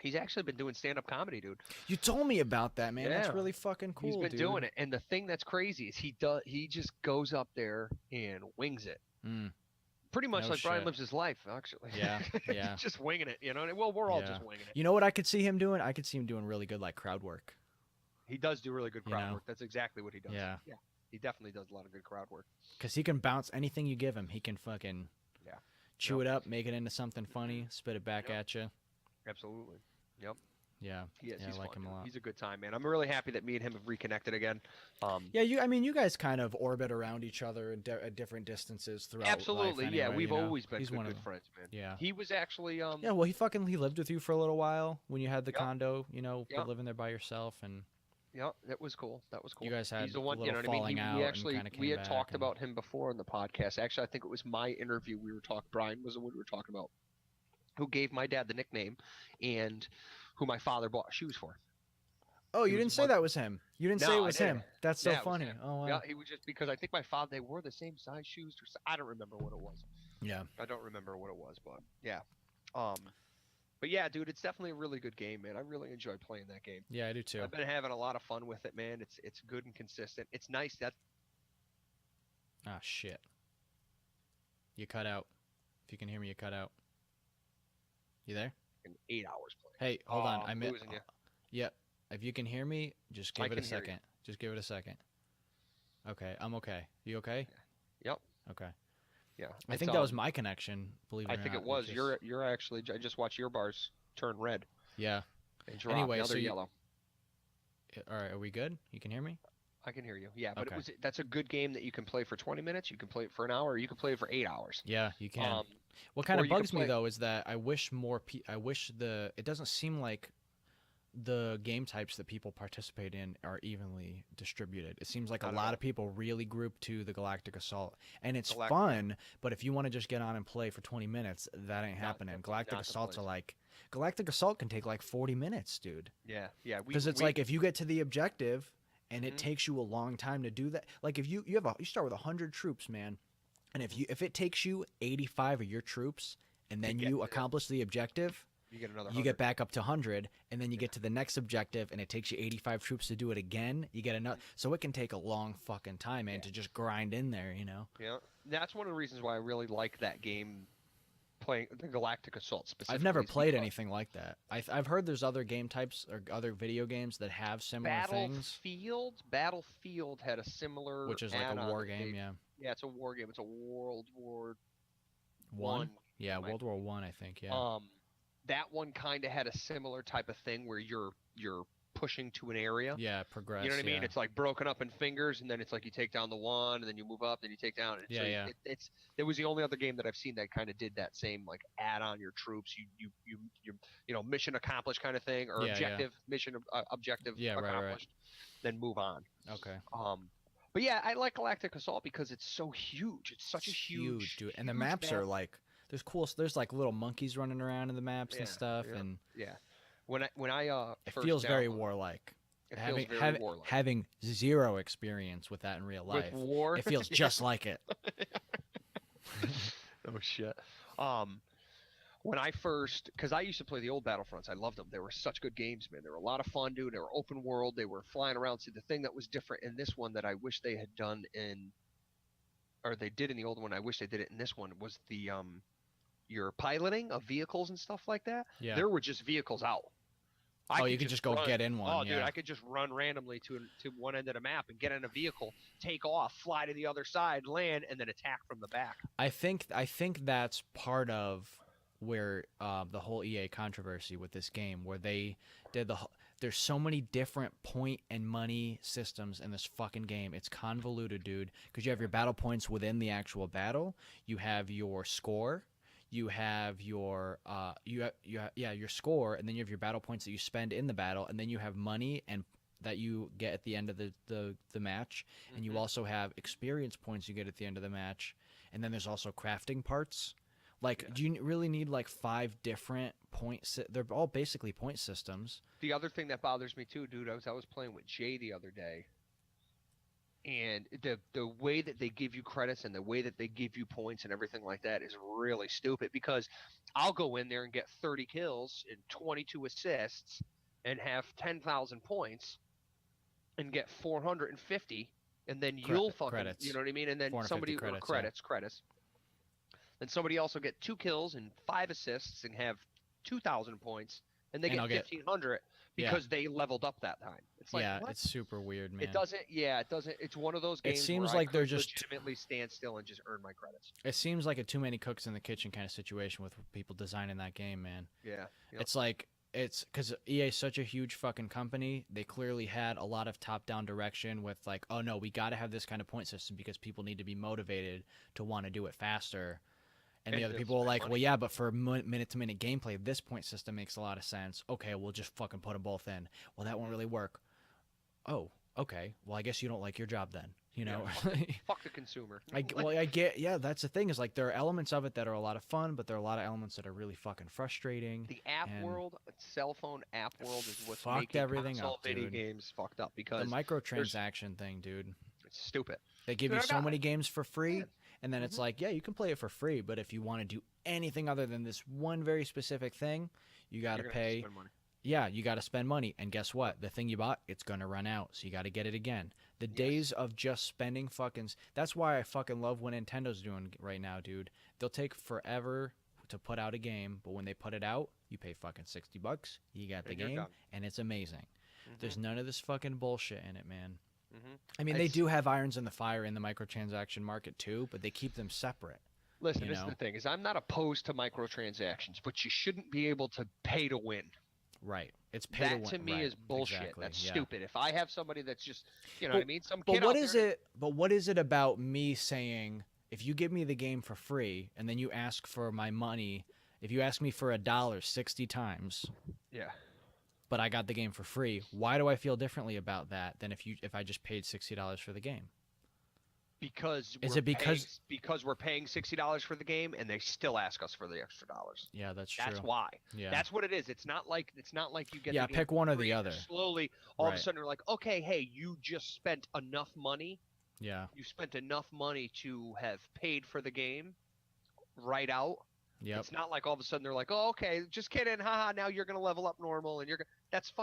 He's actually been doing stand-up comedy, dude. You told me about that, man. That's really fucking cool. He's been doing it, and the thing that's crazy is he just goes up there and wings it. Pretty much like Brian lives his life, actually. Yeah, yeah. He's just winging it, you know. Well, we're all just winging it. You know what I could see him doing? I could see him doing really good like crowd work. He does do really good crowd work. That's exactly what he does. Yeah. Yeah. He definitely does a lot of good crowd work. Because he can bounce anything you give him. He can fucking chew it up, make it into something funny, spit it back at you. Absolutely. Yep. Yeah. Yes, I like him a lot. He's a good time, man. I'm really happy that me and him have reconnected again. Yeah, you guys kind of orbit around each other at different distances throughout Absolutely, life yeah. anyway, We've always been good friends, man. Yeah. He was actually Yeah, well, he lived with you for a little while when you had the condo, living there by yourself, and yeah, that was cool. You guys had He's the one, a little falling out. We had talked about him before on the podcast. Actually, I think it was my interview Brian was the one we were talking about, who gave my dad the nickname and who my father bought shoes for. Oh, you didn't say that was him. You didn't say it was him. That's so funny. Oh, wow. Yeah, he was just because I think my father, they wore the same size shoes. I don't remember what it was. Yeah. I don't remember what it was, but yeah. But yeah, dude, it's definitely a really good game, man. I really enjoy playing that game. Yeah, I do too. I've been having a lot of fun with it, man. It's good and consistent. It's nice that. Ah, shit. You cut out. If you can hear me, you cut out. You there? In 8 hours playing. Hey, hold on. I'm losing you. Yeah. If you can hear me, just give it a second. Just give it a second. Okay, I'm okay. You okay? Yep. Okay. Yeah. I think that was my connection. Believe it or not. I think it was. You're actually. I just watched your bars turn red. Yeah. And drop. Anyway, now they're yellow. All right. Are we good? You can hear me? I can hear you. Yeah, but Okay. that's a good game that you can play for 20 minutes. You can play it for an hour. Or you can play it for 8 hours. Yeah, you can. What kind of bugs me though is that I wish it doesn't seem like the game types that people participate in are evenly distributed. It seems like a lot of people really group to the Galactic Assault, and it's fun, but if you want to just get on and play for 20 minutes, that ain't happening. Galactic Assaults are like, Galactic Assault can take like 40 minutes, dude. Yeah. Because it's like if you get to the objective and it takes you a long time to do that, like if you start with 100 troops, man, and if it takes you 85 of your troops and then you accomplish the objective, you get another 100. You get back up to 100, and then you get to the next objective, and it takes you 85 troops to do it again. You get another, so it can take a long fucking time, man, to just grind in there, you know. Yeah, that's one of the reasons why I really like that game, playing the Galactic Assault specifically. I've never played anything like that. I've heard there's other game types or other video games that have similar things. Battlefield had a similar, which is like a war game, yeah. Yeah, it's a war game. It's a World War One. Yeah, World War One, I think. Yeah. That one kind of had a similar type of thing where you're pushing to an area. Yeah, progress. You know what I mean? It's like broken up in fingers, and then it's like you take down the one, and then you move up, then you take down. And it was the only other game that I've seen that kind of did that same like add on your troops. You mission accomplished kind of thing, or mission objective accomplished, then move on. Okay. But yeah, I like Galactic Assault because it's so huge. It's such a huge dude, and the maps are like. There's like little monkeys running around in the maps and stuff, and when I it feels very warlike. Having zero experience with that in real life, with war, it feels just like it. Oh shit. When I first, because I used to play the old Battlefronts, I loved them. They were such good games, man. They were a lot of fun, dude. They were open world. They were flying around. See, the thing that was different in this one that I wish they had done or they did in the old one, I wish they did it in this one, was the your piloting of vehicles and stuff like that. Yeah. There were just vehicles out. You could just go get in one. Oh, dude, I could just run randomly to one end of the map and get in a vehicle, take off, fly to the other side, land, and then attack from the back. I think that's part of where the whole EA controversy with this game, where they did there's so many different point and money systems in this fucking game. It's convoluted, dude, because you have your battle points within the actual battle. You have your score. You have your your score, and then you have your battle points that you spend in the battle, and then you have money and that you get at the end of the match, and you also have experience points you get at the end of the match, and then there's also crafting parts. Like, do you really need like 5 different points? They're all basically point systems. The other thing that bothers me too, dude, I was playing with Jay the other day. And the way that they give you credits and the way that they give you points and everything like that is really stupid, because I'll go in there and get 30 kills and 22 assists and have 10,000 points and get 450, and then you'll fucking credits. You know what I mean? And then somebody credits. Then somebody also get 2 kills and 5 assists and have 2,000 points, and they get 1,500 because they leveled up that time. It's like, what? It's super weird, man. It doesn't. It's one of those games. It seems where like I they're could just legitimately stand still and just earn my credits. It seems like a too many cooks in the kitchen kind of situation with people designing that game, man. Yeah. Yep. It's like because EA is such a huge fucking company. They clearly had a lot of top-down direction with like, oh no, we got to have this kind of point system because people need to be motivated to want to do it faster. And the other people were like, well, yeah, but for minute-to-minute gameplay, this point system makes a lot of sense. Okay, we'll just fucking put them both in. Well, that won't really work. Oh, okay. Well, I guess you don't like your job then. You know? Fuck the consumer. I get, that's the thing is like there are elements of it that are a lot of fun, but there are a lot of elements that are really fucking frustrating. The app world, cell phone app world is what's fucked making everything console up, video dude. games fucked up, because the microtransaction thing, dude. It's stupid. They give you so many games for free, and then it's like, yeah, you can play it for free, but if you want to do anything other than this one very specific thing, you got to pay yeah, you got to spend money. And guess what? The thing you bought, it's going to run out. So you got to get it again. The days of just spending fucking... That's why I fucking love what Nintendo's doing right now, dude. They'll take forever to put out a game, but when they put it out, you pay fucking $60. You got the game, and it's amazing. There's none of this fucking bullshit in it, man. I mean, they do have irons in the fire in the microtransaction market too, but they keep them separate. Listen, this is the thing, is I'm not opposed to microtransactions, but you shouldn't be able to pay to win. Right. It's pay to win. That to me is bullshit. Exactly. That's stupid. If I have somebody that's just, what I mean? But what is it? But what is it about me saying, if you give me the game for free and then you ask for my money, if you ask me for $1 60 times, but I got the game for free, why do I feel differently about that than if I just paid $60 for the game? Because we're paying $60 for the game and they still ask us for the extra dollars. Yeah, that's true. That's why. Yeah. That's what it is. It's not like you get the game pick one or the other. Slowly, all of a sudden you're like, okay, hey, you just spent enough money. Yeah. You spent enough money to have paid for the game right out. Yep. It's not like all of a sudden they're like, oh, okay, just kidding, haha, now you're gonna level up normal and that's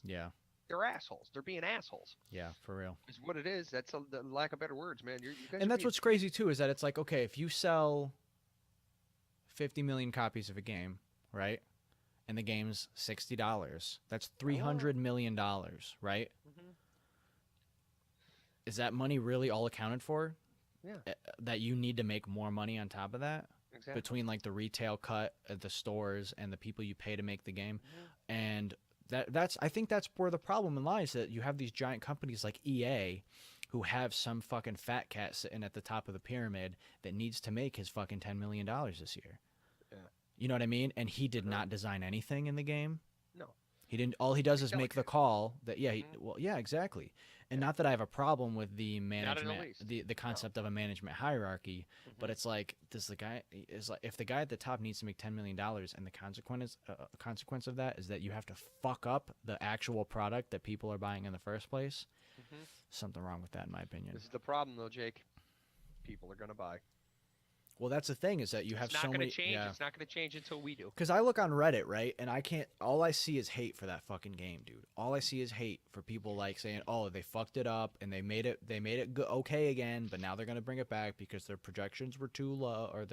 yeah. They're assholes. They're being assholes. Yeah, for real. Is what it is. That's the lack of better words, man. You guys and that's what's crazy too, is that it's like, okay, if you sell 50 million copies of a game, right? And the game's $60, that's $300 million, right? Is that money really all accounted for? Yeah. That you need to make more money on top of that? Exactly. Between like the retail cut at the stores and the people you pay to make the game. And I think that's where the problem lies, that you have these giant companies like EA who have some fucking fat cat sitting at the top of the pyramid that needs to make his fucking $10 million this year. Yeah. You know what I mean? And he did not design anything in the game. No. He didn't. All he does is make the call that, well, yeah, exactly. And not that I have a problem with the management, the concept of a management hierarchy, but it's like, if the guy at the top needs to make $10 million, and the consequence of that is that you have to fuck up the actual product that people are buying in the first place, something wrong with that, in my opinion. This is the problem, though, Jake. People are gonna buy. Well, that's the thing, is that you have so many... It's not going to change. It's not going to change until we do. Because I look on Reddit, right, and I can't... All I see is hate for that fucking game, dude. All I see is hate for people, like, saying, oh, they fucked it up, and they made it okay again, but now they're going to bring it back because their projections were too low, or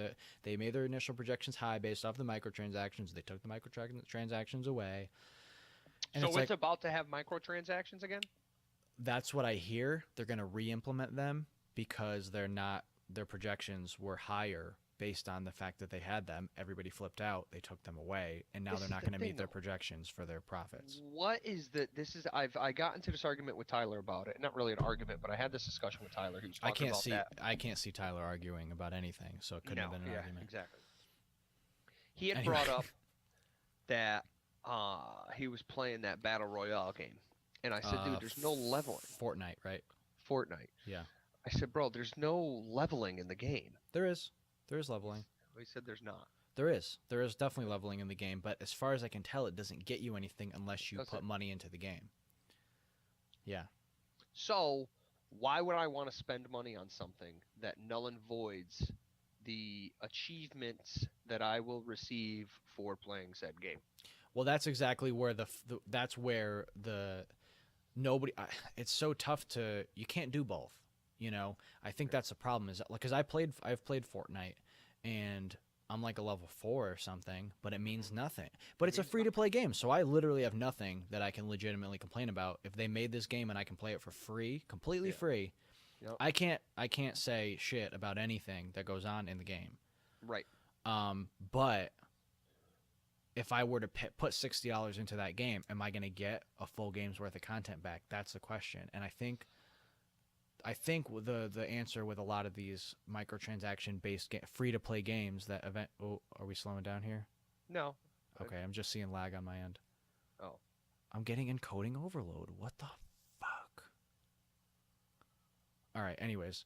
they made their initial projections high based off the microtransactions. They took the microtransactions away. And so it's about to have microtransactions again? That's what I hear. They're going to re-implement them because they're not... Their projections were higher based on the fact that they had them. Everybody flipped out. They took them away, and now they're not going to meet their projections for their profits. What is the? This is I got into this argument with Tyler about it. Not really an argument, but I had this discussion with Tyler. Who's talking about that. I can't see Tyler arguing about anything, so it couldn't have been an argument. Exactly. He had brought up that he was playing that battle royale game, and I said, dude, there's no leveling. Fortnite, right? Fortnite. Yeah. I said, bro, there's no leveling in the game. There is. There is leveling. He said there's not. There is. There is definitely leveling in the game, but as far as I can tell, it doesn't get you anything unless you put money into the game. Yeah. So, why would I want to spend money on something that null and voids the achievements that I will receive for playing said game? Well, that's exactly where nobody... it's so tough to... You can't do both. You know, I think that's the problem, is because I've played Fortnite and I'm like a level 4 or something, but it means nothing. But it's a free to play game, so I literally have nothing that I can legitimately complain about. If they made this game and I can play it for free, completely free, I can't say shit about anything that goes on in the game. Right. But if I were to put $60 into that game, am I going to get a full game's worth of content back? That's the question. And I think the answer with a lot of these microtransaction based free to play games are we slowing down here? No. Okay, I'm just seeing lag on my end. Oh. I'm getting encoding overload. What the fuck? All right, anyways,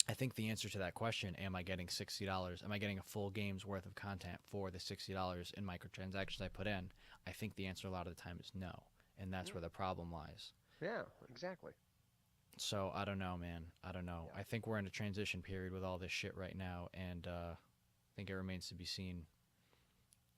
I think the answer to that question, am I getting $60? Am I getting a full game's worth of content for the $60 in microtransactions I put in? I think the answer a lot of the time is no, and that's where the problem lies. Yeah, exactly. So, I don't know, man. I don't know. Yeah. I think we're in a transition period with all this shit right now, and I think it remains to be seen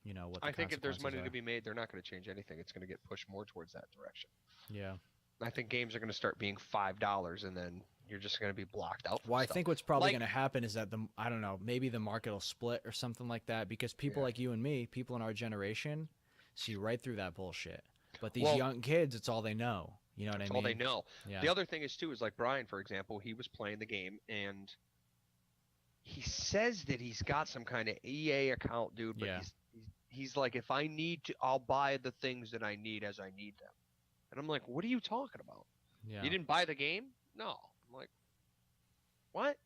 you know, what the I think if there's money consequences to are. be made, they're not going to change anything. It's going to get pushed more towards that direction. Yeah. I think games are going to start being $5, and then you're just going to be blocked out from Well, I stuff. think what's probably Like- going to happen is that I don't know, maybe the market will split or something like that, because people Yeah. like you and me, people in our generation, see right through that bullshit. But these Well- young kids, it's all they know. You know what That's I mean? all they know. Yeah. The other thing is too is like Brian, for example, he was playing the game and he says that he's got some kind of EA account, dude. But Yeah. he's like, if I need to, I'll buy the things that I need as I need them. And I'm like, what are you talking about? Yeah. You didn't buy the game? No. I'm like, what?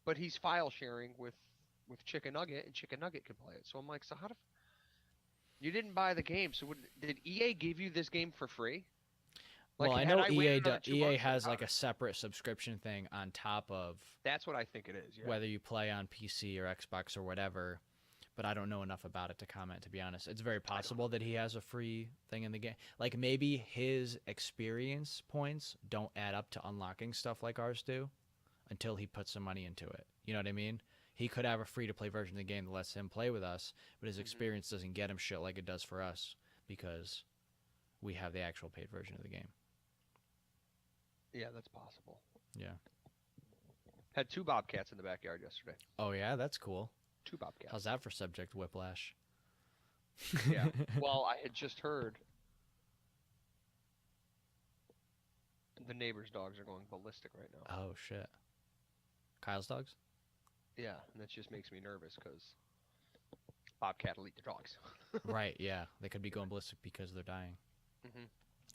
But he's file sharing with Chicken Nugget, and Chicken Nugget can play it. So I'm like, so how you didn't buy the game? So did EA give you this game for free? Well, I had know waited EA another 2 EA months, has how like a did- separate subscription thing on top of That's what I think it is. Yeah. whether you play on PC or Xbox or whatever. But I don't know enough about it to comment, to be honest. It's very possible that he has a free thing in the game. Like, maybe his experience points don't add up to unlocking stuff like ours do until he puts some money into it. You know what I mean? He could have a free-to-play version of the game that lets him play with us, but his experience doesn't get him shit like it does for us because we have the actual paid version of the game. Yeah, that's possible. Yeah. Had 2 bobcats in the backyard yesterday. Oh, yeah? That's cool. 2 bobcats. How's that for subject whiplash? Yeah. Well, I had just heard the neighbor's dogs are going ballistic right now. Oh, shit. Kyle's dogs? Yeah, and that just makes me nervous because bobcat will eat the dogs. Right, yeah. They could be going ballistic because they're dying. Mhm.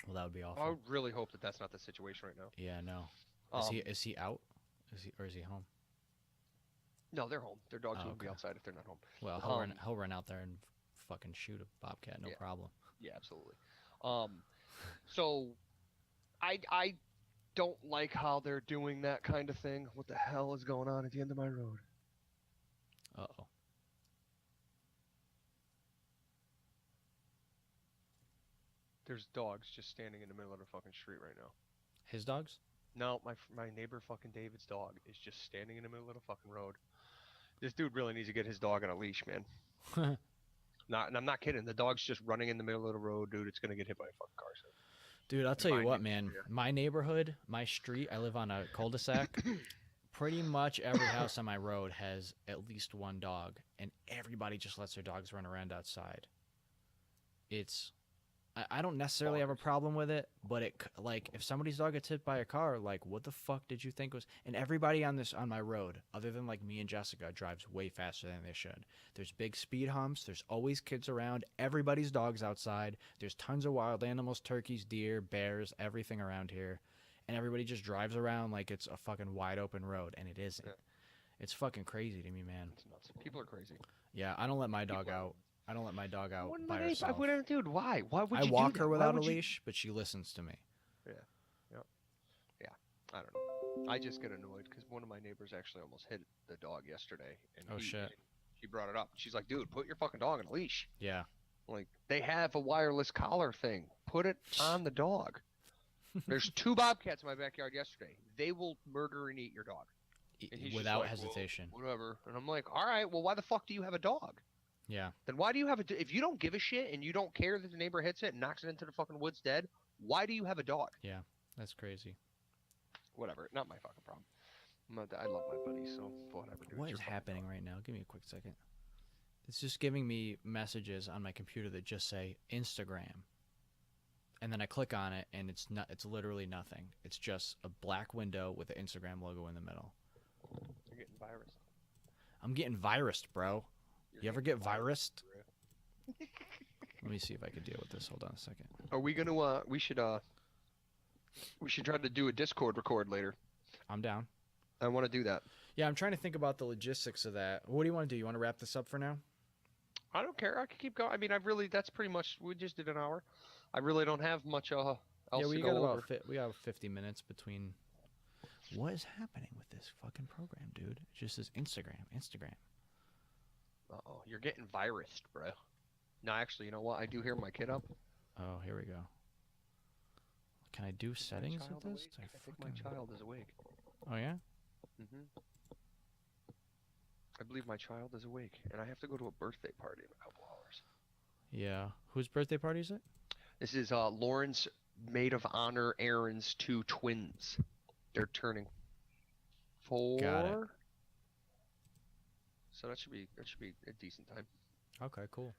Well, that would be awful. I would really hope that that's not the situation right now. Yeah, no. Um, Is he out? Is he home? No, they're home. Their dogs Oh, wouldn't be okay. outside if they're not home. Well, he'll run out there and fucking shoot a bobcat, no Yeah. problem. Yeah, absolutely. So I don't like how they're doing that kind of thing. What the hell is going on at the end of my road? Uh-oh. There's dogs just standing in the middle of the fucking street right now. His dogs? No, my neighbor fucking David's dog is just standing in the middle of the fucking road. This dude really needs to get his dog on a leash, man. And I'm not kidding. The dog's just running in the middle of the road, dude. It's gonna get hit by a fucking car soon. Dude, I'll tell you my what, neighbor's man. area. My neighborhood, my street, I live on a cul-de-sac. Pretty much every house on my road has at least one dog, and everybody just lets their dogs run around outside. I don't necessarily have a problem with it, but like, if somebody's dog gets hit by a car, like, what the fuck did you think was? And everybody on my road, other than like me and Jessica, drives way faster than they should. There's big speed humps. There's always kids around. Everybody's dog's outside. There's tons of wild animals, turkeys, deer, bears, everything around here, and everybody just drives around like it's a fucking wide open road, and it isn't. Yeah. It's fucking crazy to me, man. It's nuts. People are crazy. Yeah, I don't let my dog People are- out. I don't let my dog out Wouldn't by I- herself. Dude, why? Why would I you do walk that? her Why without a would you- leash, but she listens to me. I don't know. I just get annoyed because one of my neighbors actually almost hit the dog yesterday. And Oh, shit. She brought it up. She's like, dude, put your fucking dog on a leash. Yeah. Like, they have a wireless collar thing. Put it on the dog. There's 2 bobcats in my backyard yesterday. They will murder and eat your dog. And he's just Without like, "Well, hesitation. whatever. And I'm like, all right, well, why the fuck do you have a dog? Yeah. Then why do you have if you don't give a shit and you don't care that the neighbor hits it and knocks it into the fucking woods dead, why do you have a dog? That's crazy. Whatever. Not my fucking problem. I love my buddies, so whatever, dude. What It's is your fucking happening dog. right now? Give me a quick second. It's just giving me messages on my computer that just say Instagram. And then I click on it and it's literally nothing. It's just a black window with the Instagram logo in the middle. You're getting virus. I'm getting virused, bro. You're You ever getting get virused? Let me see if I can deal with this. Hold on a second. Are we gonna we should try to do a Discord record later. I'm down. I want to do that. Yeah, I'm trying to think about the logistics of that. What do you want to do? You want to wrap this up for now? I don't care. I can keep going. I mean, that's pretty much. We just did an hour. I really don't have much else Yeah, to we go got over. about we got 50 minutes between. What is happening with this fucking program, dude? It just says Instagram. Uh-oh, you're getting virused, bro. No, actually, you know what? I do hear my kid up. Oh, here we go. Can I do Is my settings child with this? awake? I think my child is awake. Oh yeah. I believe my child is awake, and I have to go to a birthday party in a couple hours. Yeah. Whose birthday party is it? This is Lauren's maid of honor, Aaron's 2 twins. They're turning 4. Got it. So that should be a decent time. Okay, cool.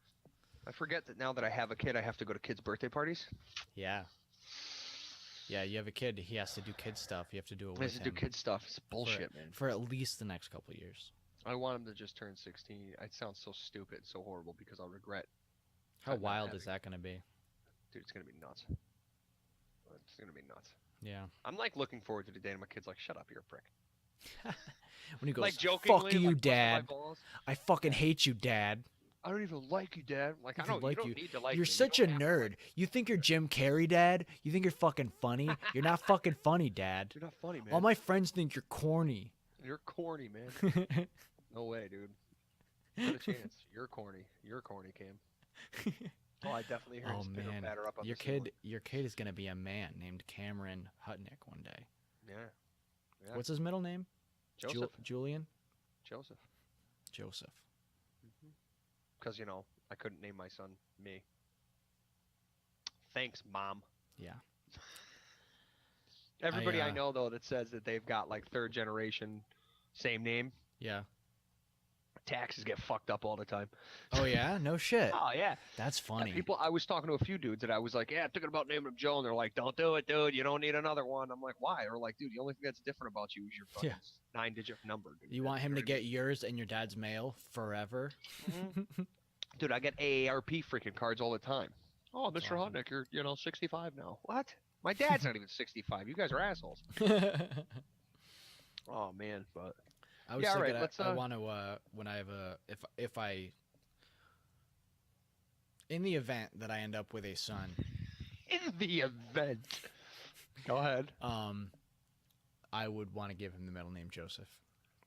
I forget that now that I have a kid, I have to go to kids' birthday parties. Yeah. Yeah, you have a kid. He has to do kid stuff. You have to do it with I have to do him kid stuff. It's bullshit, man. for at least the next couple of years. I want him to just turn 16. It sounds so stupid, so horrible because I'll regret. How wild is that going to be? Dude, it's gonna be nuts. It's gonna be nuts. Yeah. I'm like looking forward to the day and my kid's like, "Shut up, you're a prick." When he goes, like jokingly, "Fuck you, like, Dad. I fucking hate you, Dad. I don't even like you, Dad." Like, I don't like you. you. Don't need to like You're me. such You a don't have to nerd. like me. You think you're Jim Carrey, Dad? You think you're fucking funny? You're not fucking funny, Dad. You're not funny, man. All my friends think you're corny." You're corny, man. No way, dude. Not a chance. You're corny. You're corny, Cam. Oh, I definitely heard his pitter patter up on your the kid, ceiling. your kid is gonna be a man named Cameron Hutnick one day. Yeah. What's his middle name? Joseph. Julian. Joseph. Joseph. Because I couldn't name my son me. Thanks, Mom. Yeah. Everybody I know though that says that they've got like 3rd generation, same name. Yeah. Taxes get fucked up all the time. Oh yeah, no shit. Oh yeah, that's funny. People, I was talking to a few dudes that I was like, "Yeah, thinking about naming him Joe," and they're like, "Don't do it, dude. You don't need another one." I'm like, "Why?" Or like, "Dude, the only thing that's different about you is your fucking 9-digit number." Dude. You want him to get yours and your dad's mail forever? Dude, I get AARP freaking cards all the time. Oh, Mr. Hutnick, you're 65 now. What? My dad's not even 65. You guys are assholes. Oh man, but. I was thinking I want to when I have if I in the event that I end up with a son. In the event. Go ahead. I would want to give him the middle name Joseph.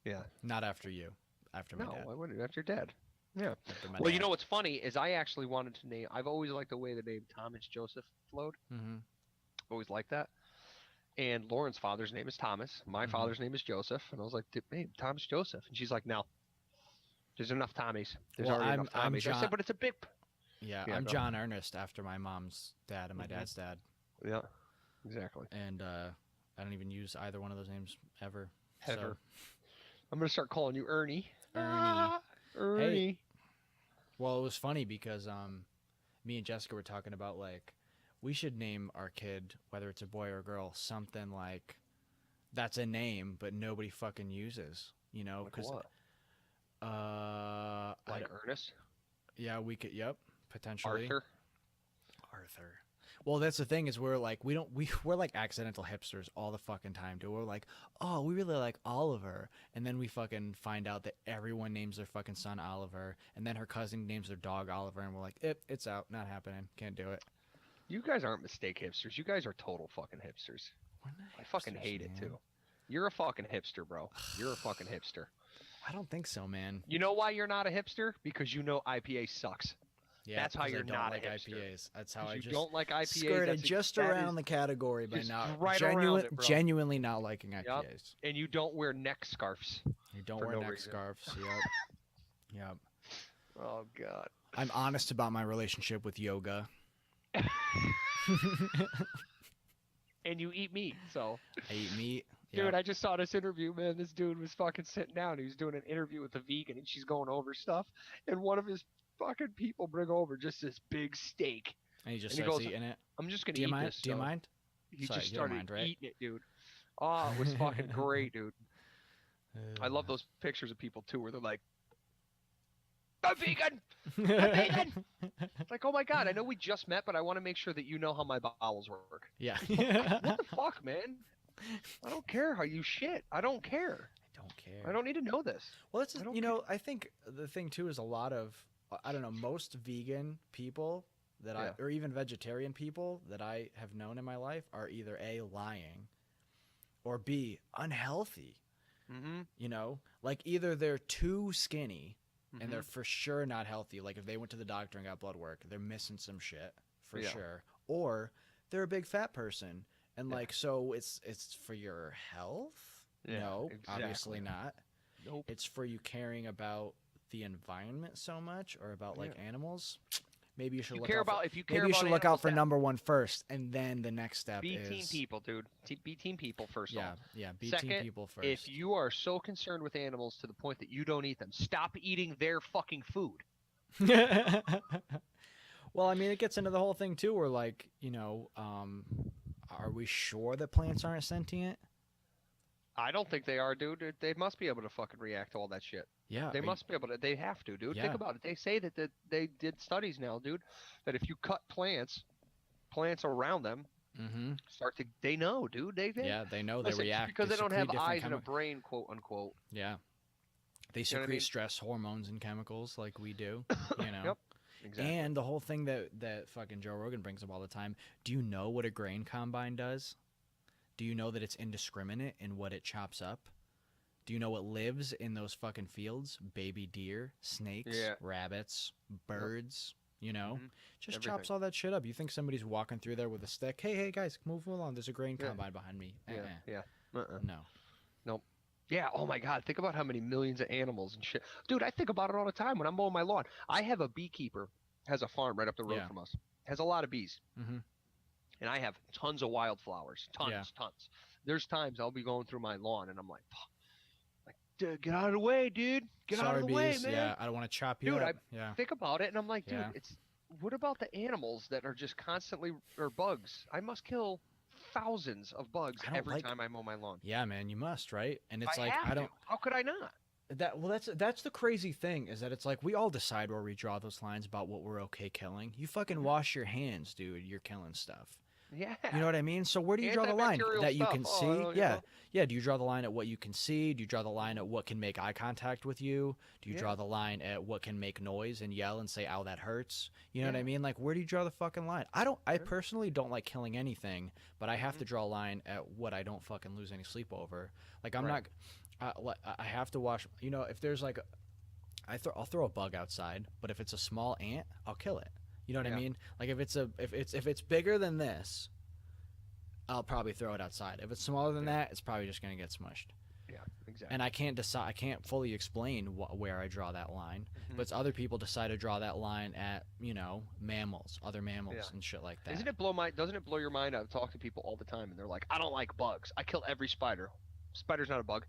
Yeah. Not after you. After my dad. No, I wouldn't. After your dad. Yeah. Well, dad. You know what's funny is I actually wanted to name. I've always liked the way the name Thomas Joseph flowed. Mm-hmm. Always liked that. And Lauren's father's name is Thomas. My father's name is Joseph. And I was like, "Babe, Thomas Joseph." And she's like, "No. There's enough Tommies. There's already enough Tommies." I said, "But it's a big." Yeah, I'm John Ernest after my mom's dad and my dad's dad. Yeah, exactly. And I don't even use either one of those names ever. Ever. So. I'm gonna start calling you Ernie. Ernie. Hey. Well, it was funny because me and Jessica were talking about like we should name our kid, whether it's a boy or a girl, something like that's a name, but nobody fucking uses. You know, because like Ernest. Yeah, we could. Yep, potentially. Arthur. Well, that's the thing is we're like we're like accidental hipsters all the fucking time, dude. We're like, oh, we really like Oliver, and then we fucking find out that everyone names their fucking son Oliver, and then her cousin names their dog Oliver, and we're like, it's out, not happening, can't do it. You guys aren't mistake hipsters. You guys are total fucking hipsters. I fucking hate it too. You're a fucking hipster, bro. You're a fucking hipster. I don't think so, man. You know why you're not a hipster? Because you know IPA sucks. Yeah, that's how you're not like a hipster. IPAs. That's how I just don't like IPAs. Skirted just around the category by now. Right genuinely not liking IPAs. Yep. And you don't wear neck scarves. You don't wear neck scarves. Yep. Oh God. I'm honest about my relationship with yoga. And you eat meat, so. I eat meat. Dude, I just saw this interview, man. This dude was fucking sitting down. He was doing an interview with a vegan, and she's going over stuff. And one of his fucking people bring over just this big steak. And he just starts eating it. I'm just gonna eat this. Do you mind? He just started eating it, dude. Oh, it was fucking great, dude. I love those pictures of people too, where they're like, "I'm vegan. I'm vegan." It's like, oh my God, I know we just met, but I want to make sure that you know how my bowels work. Yeah. What the fuck, man? I don't care how you shit. I don't care. I don't care. I don't need to know this. Well, it's I think the thing too is a lot of I don't know, most vegan people that or even vegetarian people that I have known in my life are either A, lying, or B, unhealthy. Mm-hmm. You know, like either they're too skinny and they're for sure not healthy. Like if they went to the doctor and got blood work, they're missing some shit for sure. Or they're a big fat person. And like, so it's for your health? Yeah, no, exactly. Obviously not. Nope. It's for you caring about the environment so much or about like animals? maybe you should look care out about for, if you care maybe you about should look out animals, for number one first, and then the next step be is team people, dude. Be team people first off. Yeah, be Second, team people first. if you are so concerned with animals to the point that you don't eat them, stop eating their fucking food. Well, I mean, it gets into the whole thing too, where like, you know, are we sure that plants aren't sentient? I don't think they are, dude. They must be able to fucking react to all that shit. Yeah, They must be able to. They have to, dude. Yeah. Think about it. They say that they did studies now, dude, that if you cut plants around them, they know, dude. They know. Listen, they react because they don't secrete have eyes and a different brain, quote unquote. Yeah, they You know secrete what I mean? stress hormones and chemicals like we do. You know. Yep. Exactly. And the whole thing that fucking Joe Rogan brings up all the time. Do you know what a grain combine does? Do you know that it's indiscriminate in what it chops up? Do you know what lives in those fucking fields? Baby deer, snakes, rabbits, birds, you know? Just Everything. chops all that shit up. You think somebody's walking through there with a stick? Hey guys, move along. There's a grain combine behind me. No. Nope. Yeah, oh my God. Think about how many millions of animals and shit. Dude, I think about it all the time when I'm mowing my lawn. I have a beekeeper, has a farm right up the road from us. Has a lot of bees. And I have tons of wildflowers. Tons. There's times I'll be going through my lawn and I'm like, dude, get out of the way, dude. Get out of the way, man. Yeah, I don't want to chop you up. I think about it and I'm like, dude, what about the animals that are just constantly, or bugs? I must kill thousands of bugs every time I mow my lawn. Yeah, man, you must, right? And it's I don't. How could I not? That's the crazy thing, is that it's like we all decide where we draw those lines about what we're okay killing. You fucking wash your hands, dude. You're killing stuff. Yeah. You know what I mean? So where do you draw the line? That you can see? Yeah. Do you draw the line at what you can see? Do you draw the line at what can make eye contact with you? Do you draw the line at what can make noise and yell and say, ow, that hurts? You know what I mean? Like, where do you draw the fucking line? I personally don't like killing anything, but I have to draw a line at what I don't fucking lose any sleep over. Like, I'm not, I have to wash, you know, if there's like, I'll throw a bug outside, but if it's a small ant, I'll kill it. You know what I mean? Like if it's bigger than this, I'll probably throw it outside. If it's smaller than that, it's probably just gonna get smushed. Yeah, exactly. And I can't fully explain where I draw that line, but it's other people decide to draw that line at, you know, other mammals and shit like that. Doesn't it blow your mind? I've talked to people all the time and they're like, I don't like bugs. I kill every spider. Spider's not a bug.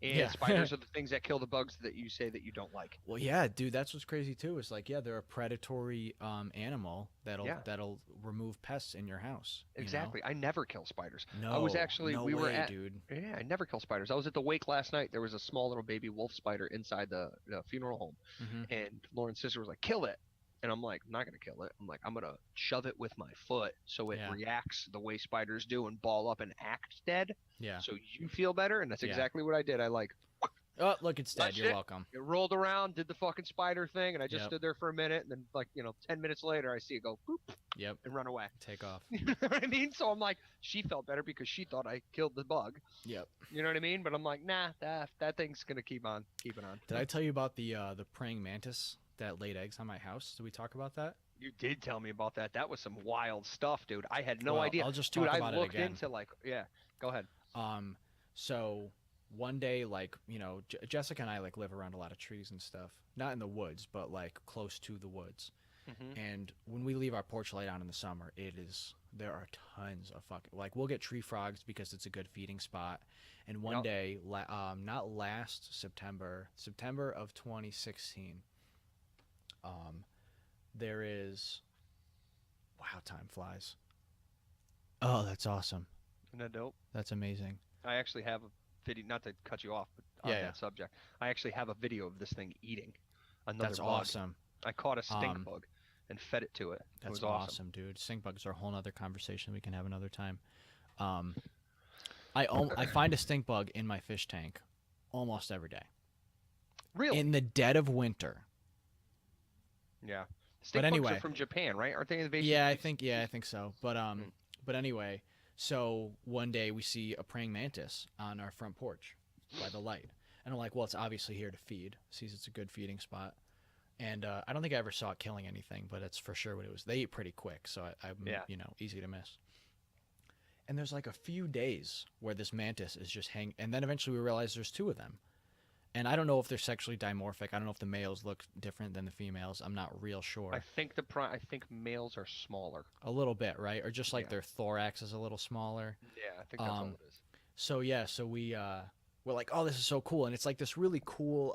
And spiders are the things that kill the bugs that you say that you don't like. Well, yeah, dude, that's what's crazy too. Is like, they're a predatory animal that'll remove pests in your house. Exactly. You know? I never kill spiders. No, I was actually no we way, were at dude. Yeah, I never kill spiders. I was at the wake last night. There was a small little baby wolf spider inside the funeral home, and Lauren's sister was like, "Kill it." And I'm like, I'm not going to kill it. I'm like, I'm going to shove it with my foot so it reacts the way spiders do and ball up and act dead. Yeah. So you feel better. And that's exactly what I did. I oh, look, it's dead. You're welcome. It rolled around, did the fucking spider thing, and I just stood there for a minute. And then, like, 10 minutes later, I see it go, boop, and run away. Take off. You know what I mean? So I'm like, she felt better because she thought I killed the bug. Yep. You know what I mean? But I'm like, nah, that thing's going to keep on keeping on. Did I tell you about the praying mantis that laid eggs on my house? Did we talk about that? You did tell me about that. That was some wild stuff, dude. I had no idea. I'll just talk about it again. I looked into go ahead. So one day, like, Jessica and I like live around a lot of trees and stuff. Not in the woods, but like close to the woods. And when we leave our porch light on in the summer, there are tons of we'll get tree frogs because it's a good feeding spot. And one day, not last September of 2016, there is, wow, time flies. Oh, that's awesome. Isn't that dope? That's amazing. I actually have a video, not to cut you off, but on that subject. I actually have a video of this thing eating another That's bug. Awesome. I caught a stink bug and fed it to it. That's it was awesome, dude. Stink bugs are a whole nother conversation we can have another time. I find a stink bug in my fish tank almost every day. Really? In the dead of winter. Yeah. Stink bugs are from Japan, right? Aren't they invasive? Yeah, I think so. But anyway, so one day we see a praying mantis on our front porch by the light. And I'm like, well, it's obviously here to feed. Sees it's a good feeding spot. And I don't think I ever saw it killing anything, but it's for sure what it was. They eat pretty quick, so I'm easy to miss. And there's like a few days where this mantis is just hanging, and then eventually we realize there's two of them. And I don't know if they're sexually dimorphic. I don't know if the males look different than the females. I'm not real sure. I think males are smaller. A little bit, right? Or just like Yeah. their thorax is a little smaller. Yeah, I think that's all it is. So yeah, so we're like, oh, this is so cool, and it's like this really cool.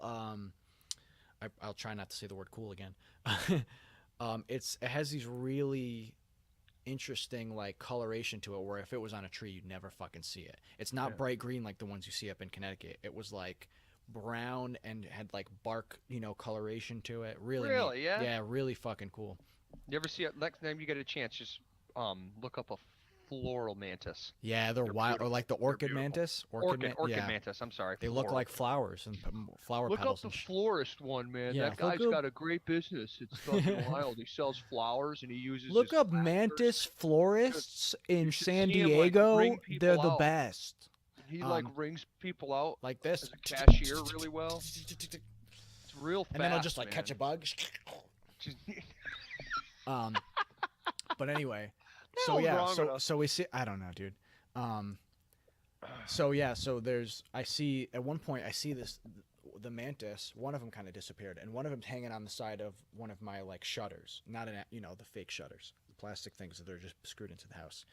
I'll try not to say the word cool again. It has these really interesting like coloration to it, where if it was on a tree, you'd never fucking see it. It's not bright green like the ones you see up in Connecticut. It was like brown and had like bark, coloration to it. Really neat. Yeah? Yeah, really fucking cool. You ever see it? Next time you get a chance, just look up a floral mantis. Yeah, they're wild. beautiful. Or like the orchid mantis. Orchid yeah. mantis. I'm sorry. They look like flowers and flower Look petals. up the florist one, man. Yeah, That guy's got a great business. It's fucking wild. He sells flowers and he uses. Look his up flowers. mantis florists in should San see him, like, Diego. ring people They're the out. best. He rings people out Like this. as a cashier really well. It's real fast. And then I'll just like man. catch a bug. But anyway, so hell's yeah, wrong with us? so we see. I don't know, dude. So yeah, so I see at one point the mantis. One of them kind of disappeared, and one of them's hanging on the side of one of my like shutters, not the fake shutters, the plastic things that they're just screwed into the house,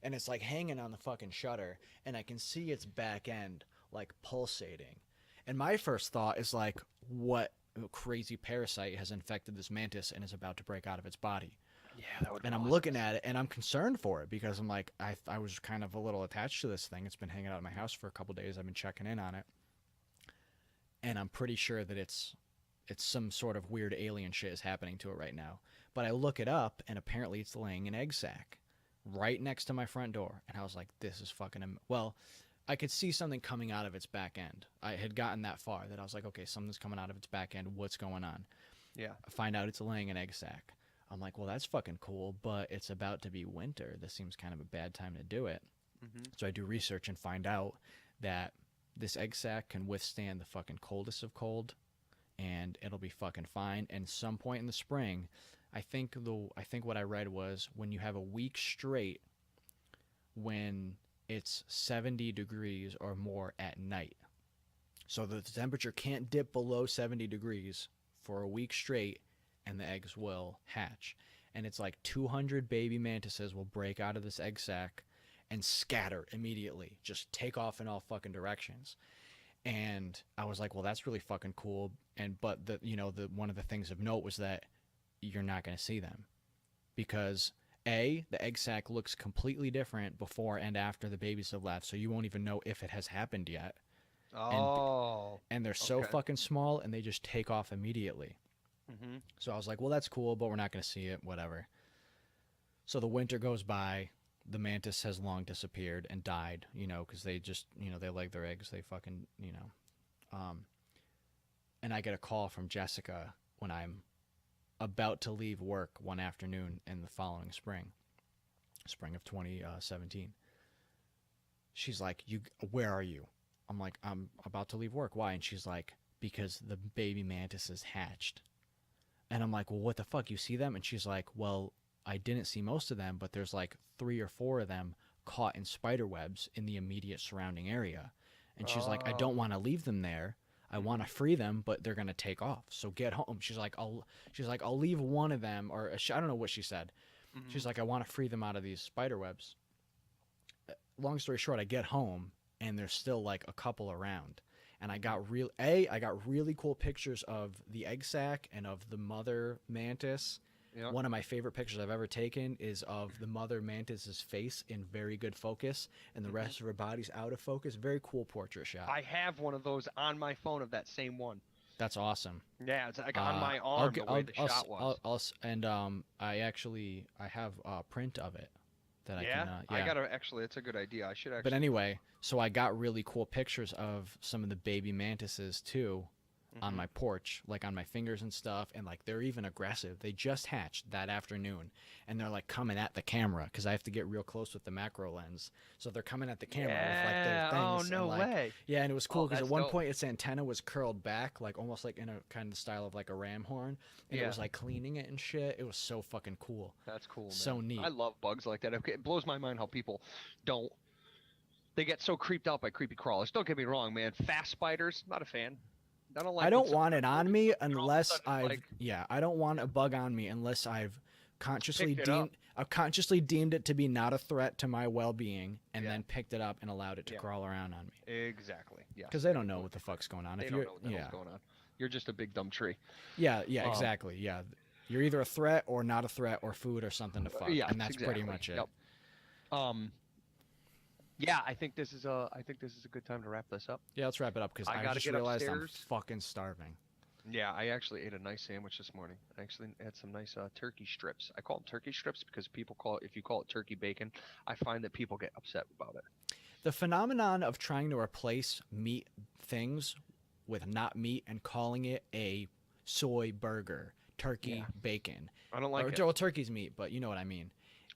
and it's like hanging on the fucking shutter, and I can see its back end like pulsating, and my first thought is like, what crazy parasite has infected this mantis and is about to break out of its body? Yeah, that would. And I'm looking at it, and I'm concerned for it because I'm like, I was kind of a little attached to this thing. It's been hanging out in my house for a couple days. I've been checking in on it, and I'm pretty sure that it's some sort of weird alien shit is happening to it right now. But I look it up, and apparently it's laying an egg sac right next to my front door, and I was like, this is fucking well. I could see something coming out of its back end. I had gotten that far that I was like, okay, something's coming out of its back end. What's going on? Yeah. I find out it's laying an egg sac. I'm like, well, that's fucking cool, but it's about to be winter. This seems kind of a bad time to do it. Mm-hmm. So I do research and find out that this egg sac can withstand the fucking coldest of cold, and it'll be fucking fine. And some point in the spring, I think what I read was when you have a week straight when it's 70 degrees or more at night. So the temperature can't dip below 70 degrees for a week straight, and the eggs will hatch. And it's like 200 baby mantises will break out of this egg sac and scatter immediately, just take off in all fucking directions. And I was like, well, that's really fucking cool. But the one of the things of note was that you're not going to see them because the egg sac looks completely different before and after the babies have left, so you won't even know if it has happened yet. Oh. And they're so fucking small, and they just take off immediately. Mm-hmm. So I was like, well, that's cool, but we're not going to see it, whatever. So the winter goes by. The mantis has long disappeared and died, because they just, they lay their eggs. They fucking, and I get a call from Jessica when I'm about to leave work one afternoon in the following spring of 2017. She's like, where are you? I'm like, I'm about to leave work. Why? And she's like, because the baby mantis is hatched. And I'm like, well, what the fuck? You see them? And she's like, well, I didn't see most of them, but there's like 3 or 4 of them caught in spider webs in the immediate surrounding area. And she's like, I don't want to leave them there. I want to free them, but they're going to take off. So get home. She's like, I'll leave one of them, or I don't know what she said. Mm-hmm. She's like, I want to free them out of these spider webs. Long story short, I get home and there's still like a couple around. And I got really cool pictures of the egg sac and of the mother mantis. Yep. One of my favorite pictures I've ever taken is of the mother mantis's face in very good focus and the rest of her body's out of focus. Very cool portrait shot. I have one of those on my phone of that same one. That's awesome. Yeah, it's like on my arm the way the shot was. I have a print of it that I can. I gotta actually. It's a good idea. I should actually. But anyway, so I got really cool pictures of some of the baby mantises too. On my porch, like on my fingers and stuff, and like they're even aggressive. They just hatched that afternoon, and they're like coming at the camera because I have to get real close with the macro lens. So they're coming at the camera with like their things. Oh, no way. Yeah, and it was cool because at one point its antenna was curled back, like almost like in a kind of style of like a ram horn, and it was like cleaning it and shit. It was so fucking cool. That's cool, man. So neat. I love bugs like that. It blows my mind how people don't. They get so creeped out by creepy crawlers. Don't get me wrong, man. Fast spiders, not a fan. I don't want it on me unless I've I don't want a bug on me unless I've consciously deemed it to be not a threat to my well-being and then picked it up and allowed it to crawl around on me. Exactly. Yeah. Because they don't know what the fuck's going on. They don't know what the hell's going on. You're just a big dumb tree. Yeah, exactly. Yeah. You're either a threat or not a threat or food or something to fuck. And that's pretty much it. Yep. Yeah, I think this is a good time to wrap this up. Yeah, let's wrap it up because I just realized I'm fucking starving. Yeah, I actually ate a nice sandwich this morning. I actually had some nice turkey strips. I call them turkey strips because if you call it turkey bacon, I find that people get upset about it. The phenomenon of trying to replace meat things with not meat and calling it a soy burger, turkey bacon. I don't like it. Well, turkey's meat, but you know what I mean.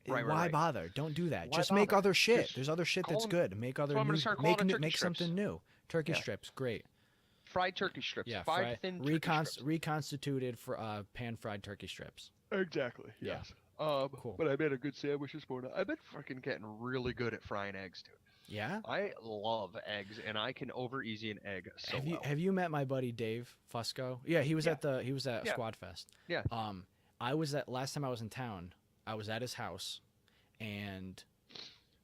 Why bother? Don't do that. Why Just bother? Make other shit. Just There's other shit that's good. Make other I'm gonna new, start calling it turkey make strips. something new. Turkey strips, great. Fried turkey strips. Yeah, thin turkey strips. reconstituted for pan-fried turkey strips. Exactly. Yes. Cool. But I made a good sandwich this morning. I've been fucking getting really good at frying eggs, dude. Yeah. I love eggs, and I can over easy an egg so well. Have you met my buddy Dave Fusco? Yeah, he was at Squad Fest. Yeah. Last time I was in town, I was at his house, and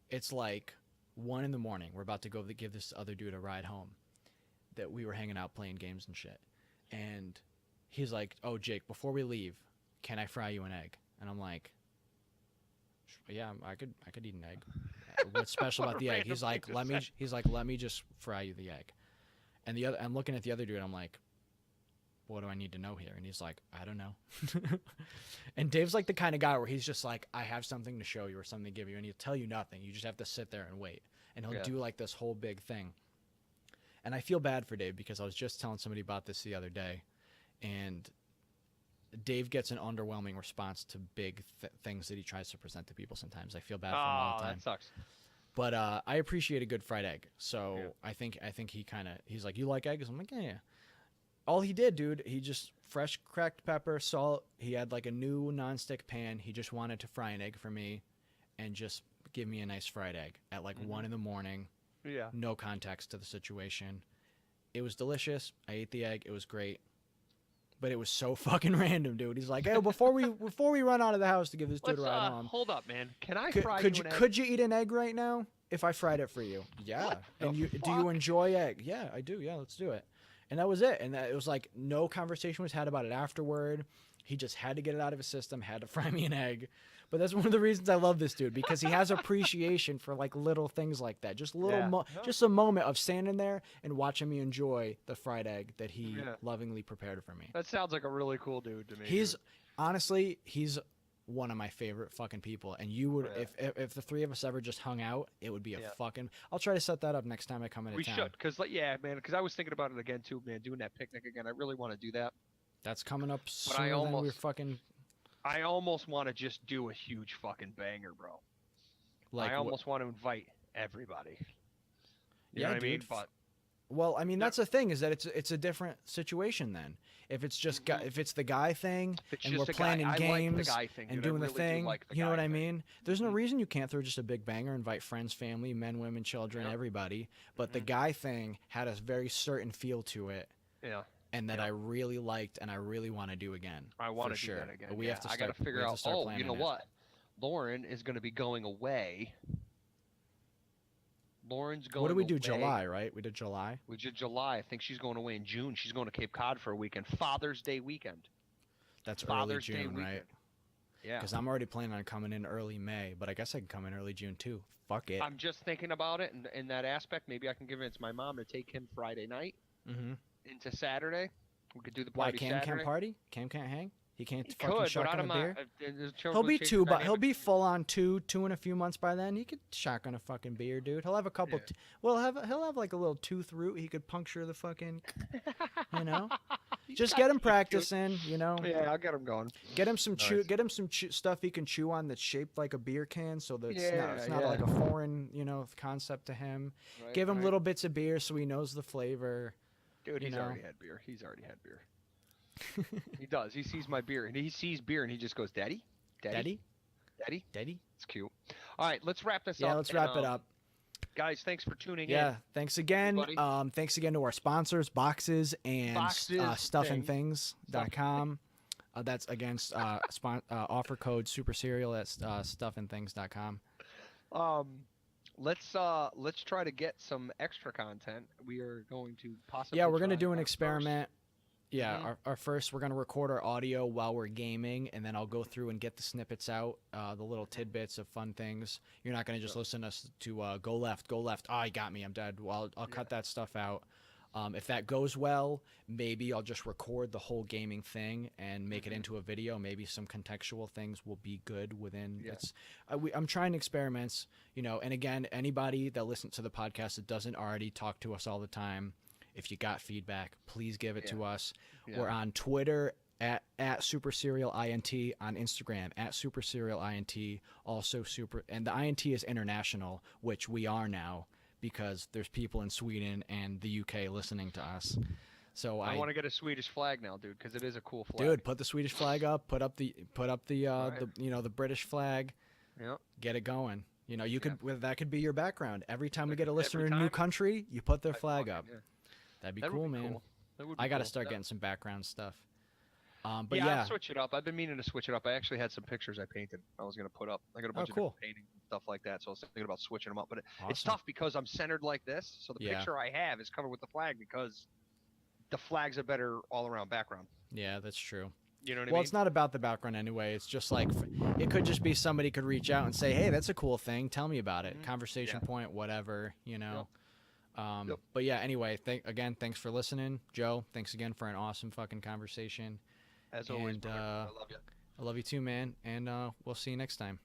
it's like 1 a.m. We're about to go give this other dude a ride home. That we were hanging out playing games and shit, and he's like, "Oh, Jake, before we leave, can I fry you an egg?" And I'm like, "Yeah, I could eat an egg. What's special about the egg?" He's like, "Let me just fry you the egg." And I'm looking at the other dude. I'm like, "What do I need to know here?" And he's like, "I don't know." And Dave's like the kind of guy where he's just like, "I have something to show you or something to give you," and he'll tell you nothing. You just have to sit there and wait, and he'll do like this whole big thing. And I feel bad for Dave because I was just telling somebody about this the other day, and Dave gets an underwhelming response to big things that he tries to present to people sometimes. I feel bad for him all the time. That sucks. But I appreciate a good fried egg. So I think he's like, "You like eggs?" I'm like, yeah. All he did, dude, he just fresh cracked pepper, salt. He had like a new nonstick pan. He just wanted to fry an egg for me and just give me a nice fried egg at like 1 a.m. Yeah. No context to the situation. It was delicious. I ate the egg. It was great. But it was so fucking random, dude. He's like, "Hey, before we run out of the house to give this dude a ride home." Hold up, man. Can I fry you an egg? Could you eat an egg right now if I fried it for you? Yeah. And do you enjoy egg? Yeah, I do. Yeah, let's do it. And that was it. And it was like no conversation was had about it afterward. He just had to get it out of his system, had to fry me an egg. But that's one of the reasons I love this dude, because he has appreciation for like little things like that. Just just a moment of standing there and watching me enjoy the fried egg that he lovingly prepared for me. That sounds like a really cool dude to me. He's one of my favorite fucking people, and you would if the three of us ever just hung out, it would be a fucking. I'll try to set that up next time I come into town. We should, because I was thinking about it again too, man. Doing that picnic again, I really want to do that. That's coming up sooner than we're fucking. I almost want to just do a huge fucking banger, bro. Like I almost want to invite everybody. You know what I mean? But well, I mean that's the thing, is that it's a different situation then. If it's just if it's the guy thing and we're planning games and doing the thing, you know what I mean? There's no reason you can't throw just a big banger, invite friends, family, men, women, children, everybody. But the guy thing had a very certain feel to it. Yeah. And that I really liked and I really want to do again. I want to do that again. But we have to start, I got to figure out. Oh, you know what? Lauren is going to be going away. Lauren's going. What did we do? July, right? We did July. We did July. I think she's going away in June. She's going to Cape Cod for a weekend. Father's Day weekend. That's Father's early June, Day right? Weekend. Yeah. Because I'm already planning on coming in early May, but I guess I can come in early June too. Fuck it. I'm just thinking about it in that aspect. Maybe I can convince my mom to take him Friday night into Saturday. We could do the party. Why Cam can't party? Cam can't hang? He can't fucking shotgun a beer? He'll be he'll be full on two in a few months by then. He could shotgun a fucking beer, dude. He'll have a couple. He'll have like a little tooth root. He could puncture the fucking. You know, just get him practicing. You know. Yeah, I'll get him going. Get him some stuff he can chew on that's shaped like a beer can, so that it's not like a foreign concept to him. Right, give him little bits of beer so he knows the flavor. Dude, he's already had beer. He's already had beer. He does. He sees my beer, and he sees beer, and he just goes, "Daddy, Daddy, Daddy, Daddy." It's cute. All right, let's wrap this up. Yeah, let's wrap it up. Guys, thanks for tuning in. Yeah, thanks again. Everybody. Thanks again to our sponsors, Boxes and stuffandthings.com. That's against offer code super serial at stuffandthings.com. Let's try to get some extra content. We are going to possibly. Yeah, we're gonna do an experiment. Yeah, our first, we're going to record our audio while we're gaming, and then I'll go through and get the snippets out, the little tidbits of fun things. You're not going to just listen to go left, go left. Oh, you got me, I'm dead. Well, I'll cut that stuff out. If that goes well, maybe I'll just record the whole gaming thing and make it into a video. Maybe some contextual things will be good within. I'm trying experiments, and again, anybody that listens to the podcast that doesn't already talk to us all the time, if you got feedback, please give it to us. We're on Twitter at SuperSerialINT, on Instagram at SuperSerialINT, also and the INT is international, which we are now because there's people in Sweden and the UK listening to us. So I want to get a Swedish flag now, dude, because it is a cool flag. Dude, put the Swedish flag up, put up the the British flag. Yep. Get it going. You could that could be your background. Every time we get a listener in a new country, you put their flag up. Yeah. That'd be cool, man. I got to start getting some background stuff. But I'll switch it up. I've been meaning to switch it up. I actually had some pictures I painted I was going to put up. I got a bunch of different paintings and stuff like that, so I was thinking about switching them up. But it's tough because I'm centered like this, so the picture I have is covered with the flag because the flag's a better all-around background. Yeah, that's true. You know what I mean? Well, it's not about the background anyway. It's just like it could just be somebody could reach out and say, hey, that's a cool thing. Tell me about it. Conversation point, whatever, Yep. But yeah, anyway, thanks for listening. Joe, thanks again for an awesome fucking conversation. As always, brother. I love you. I love you too, man. And we'll see you next time.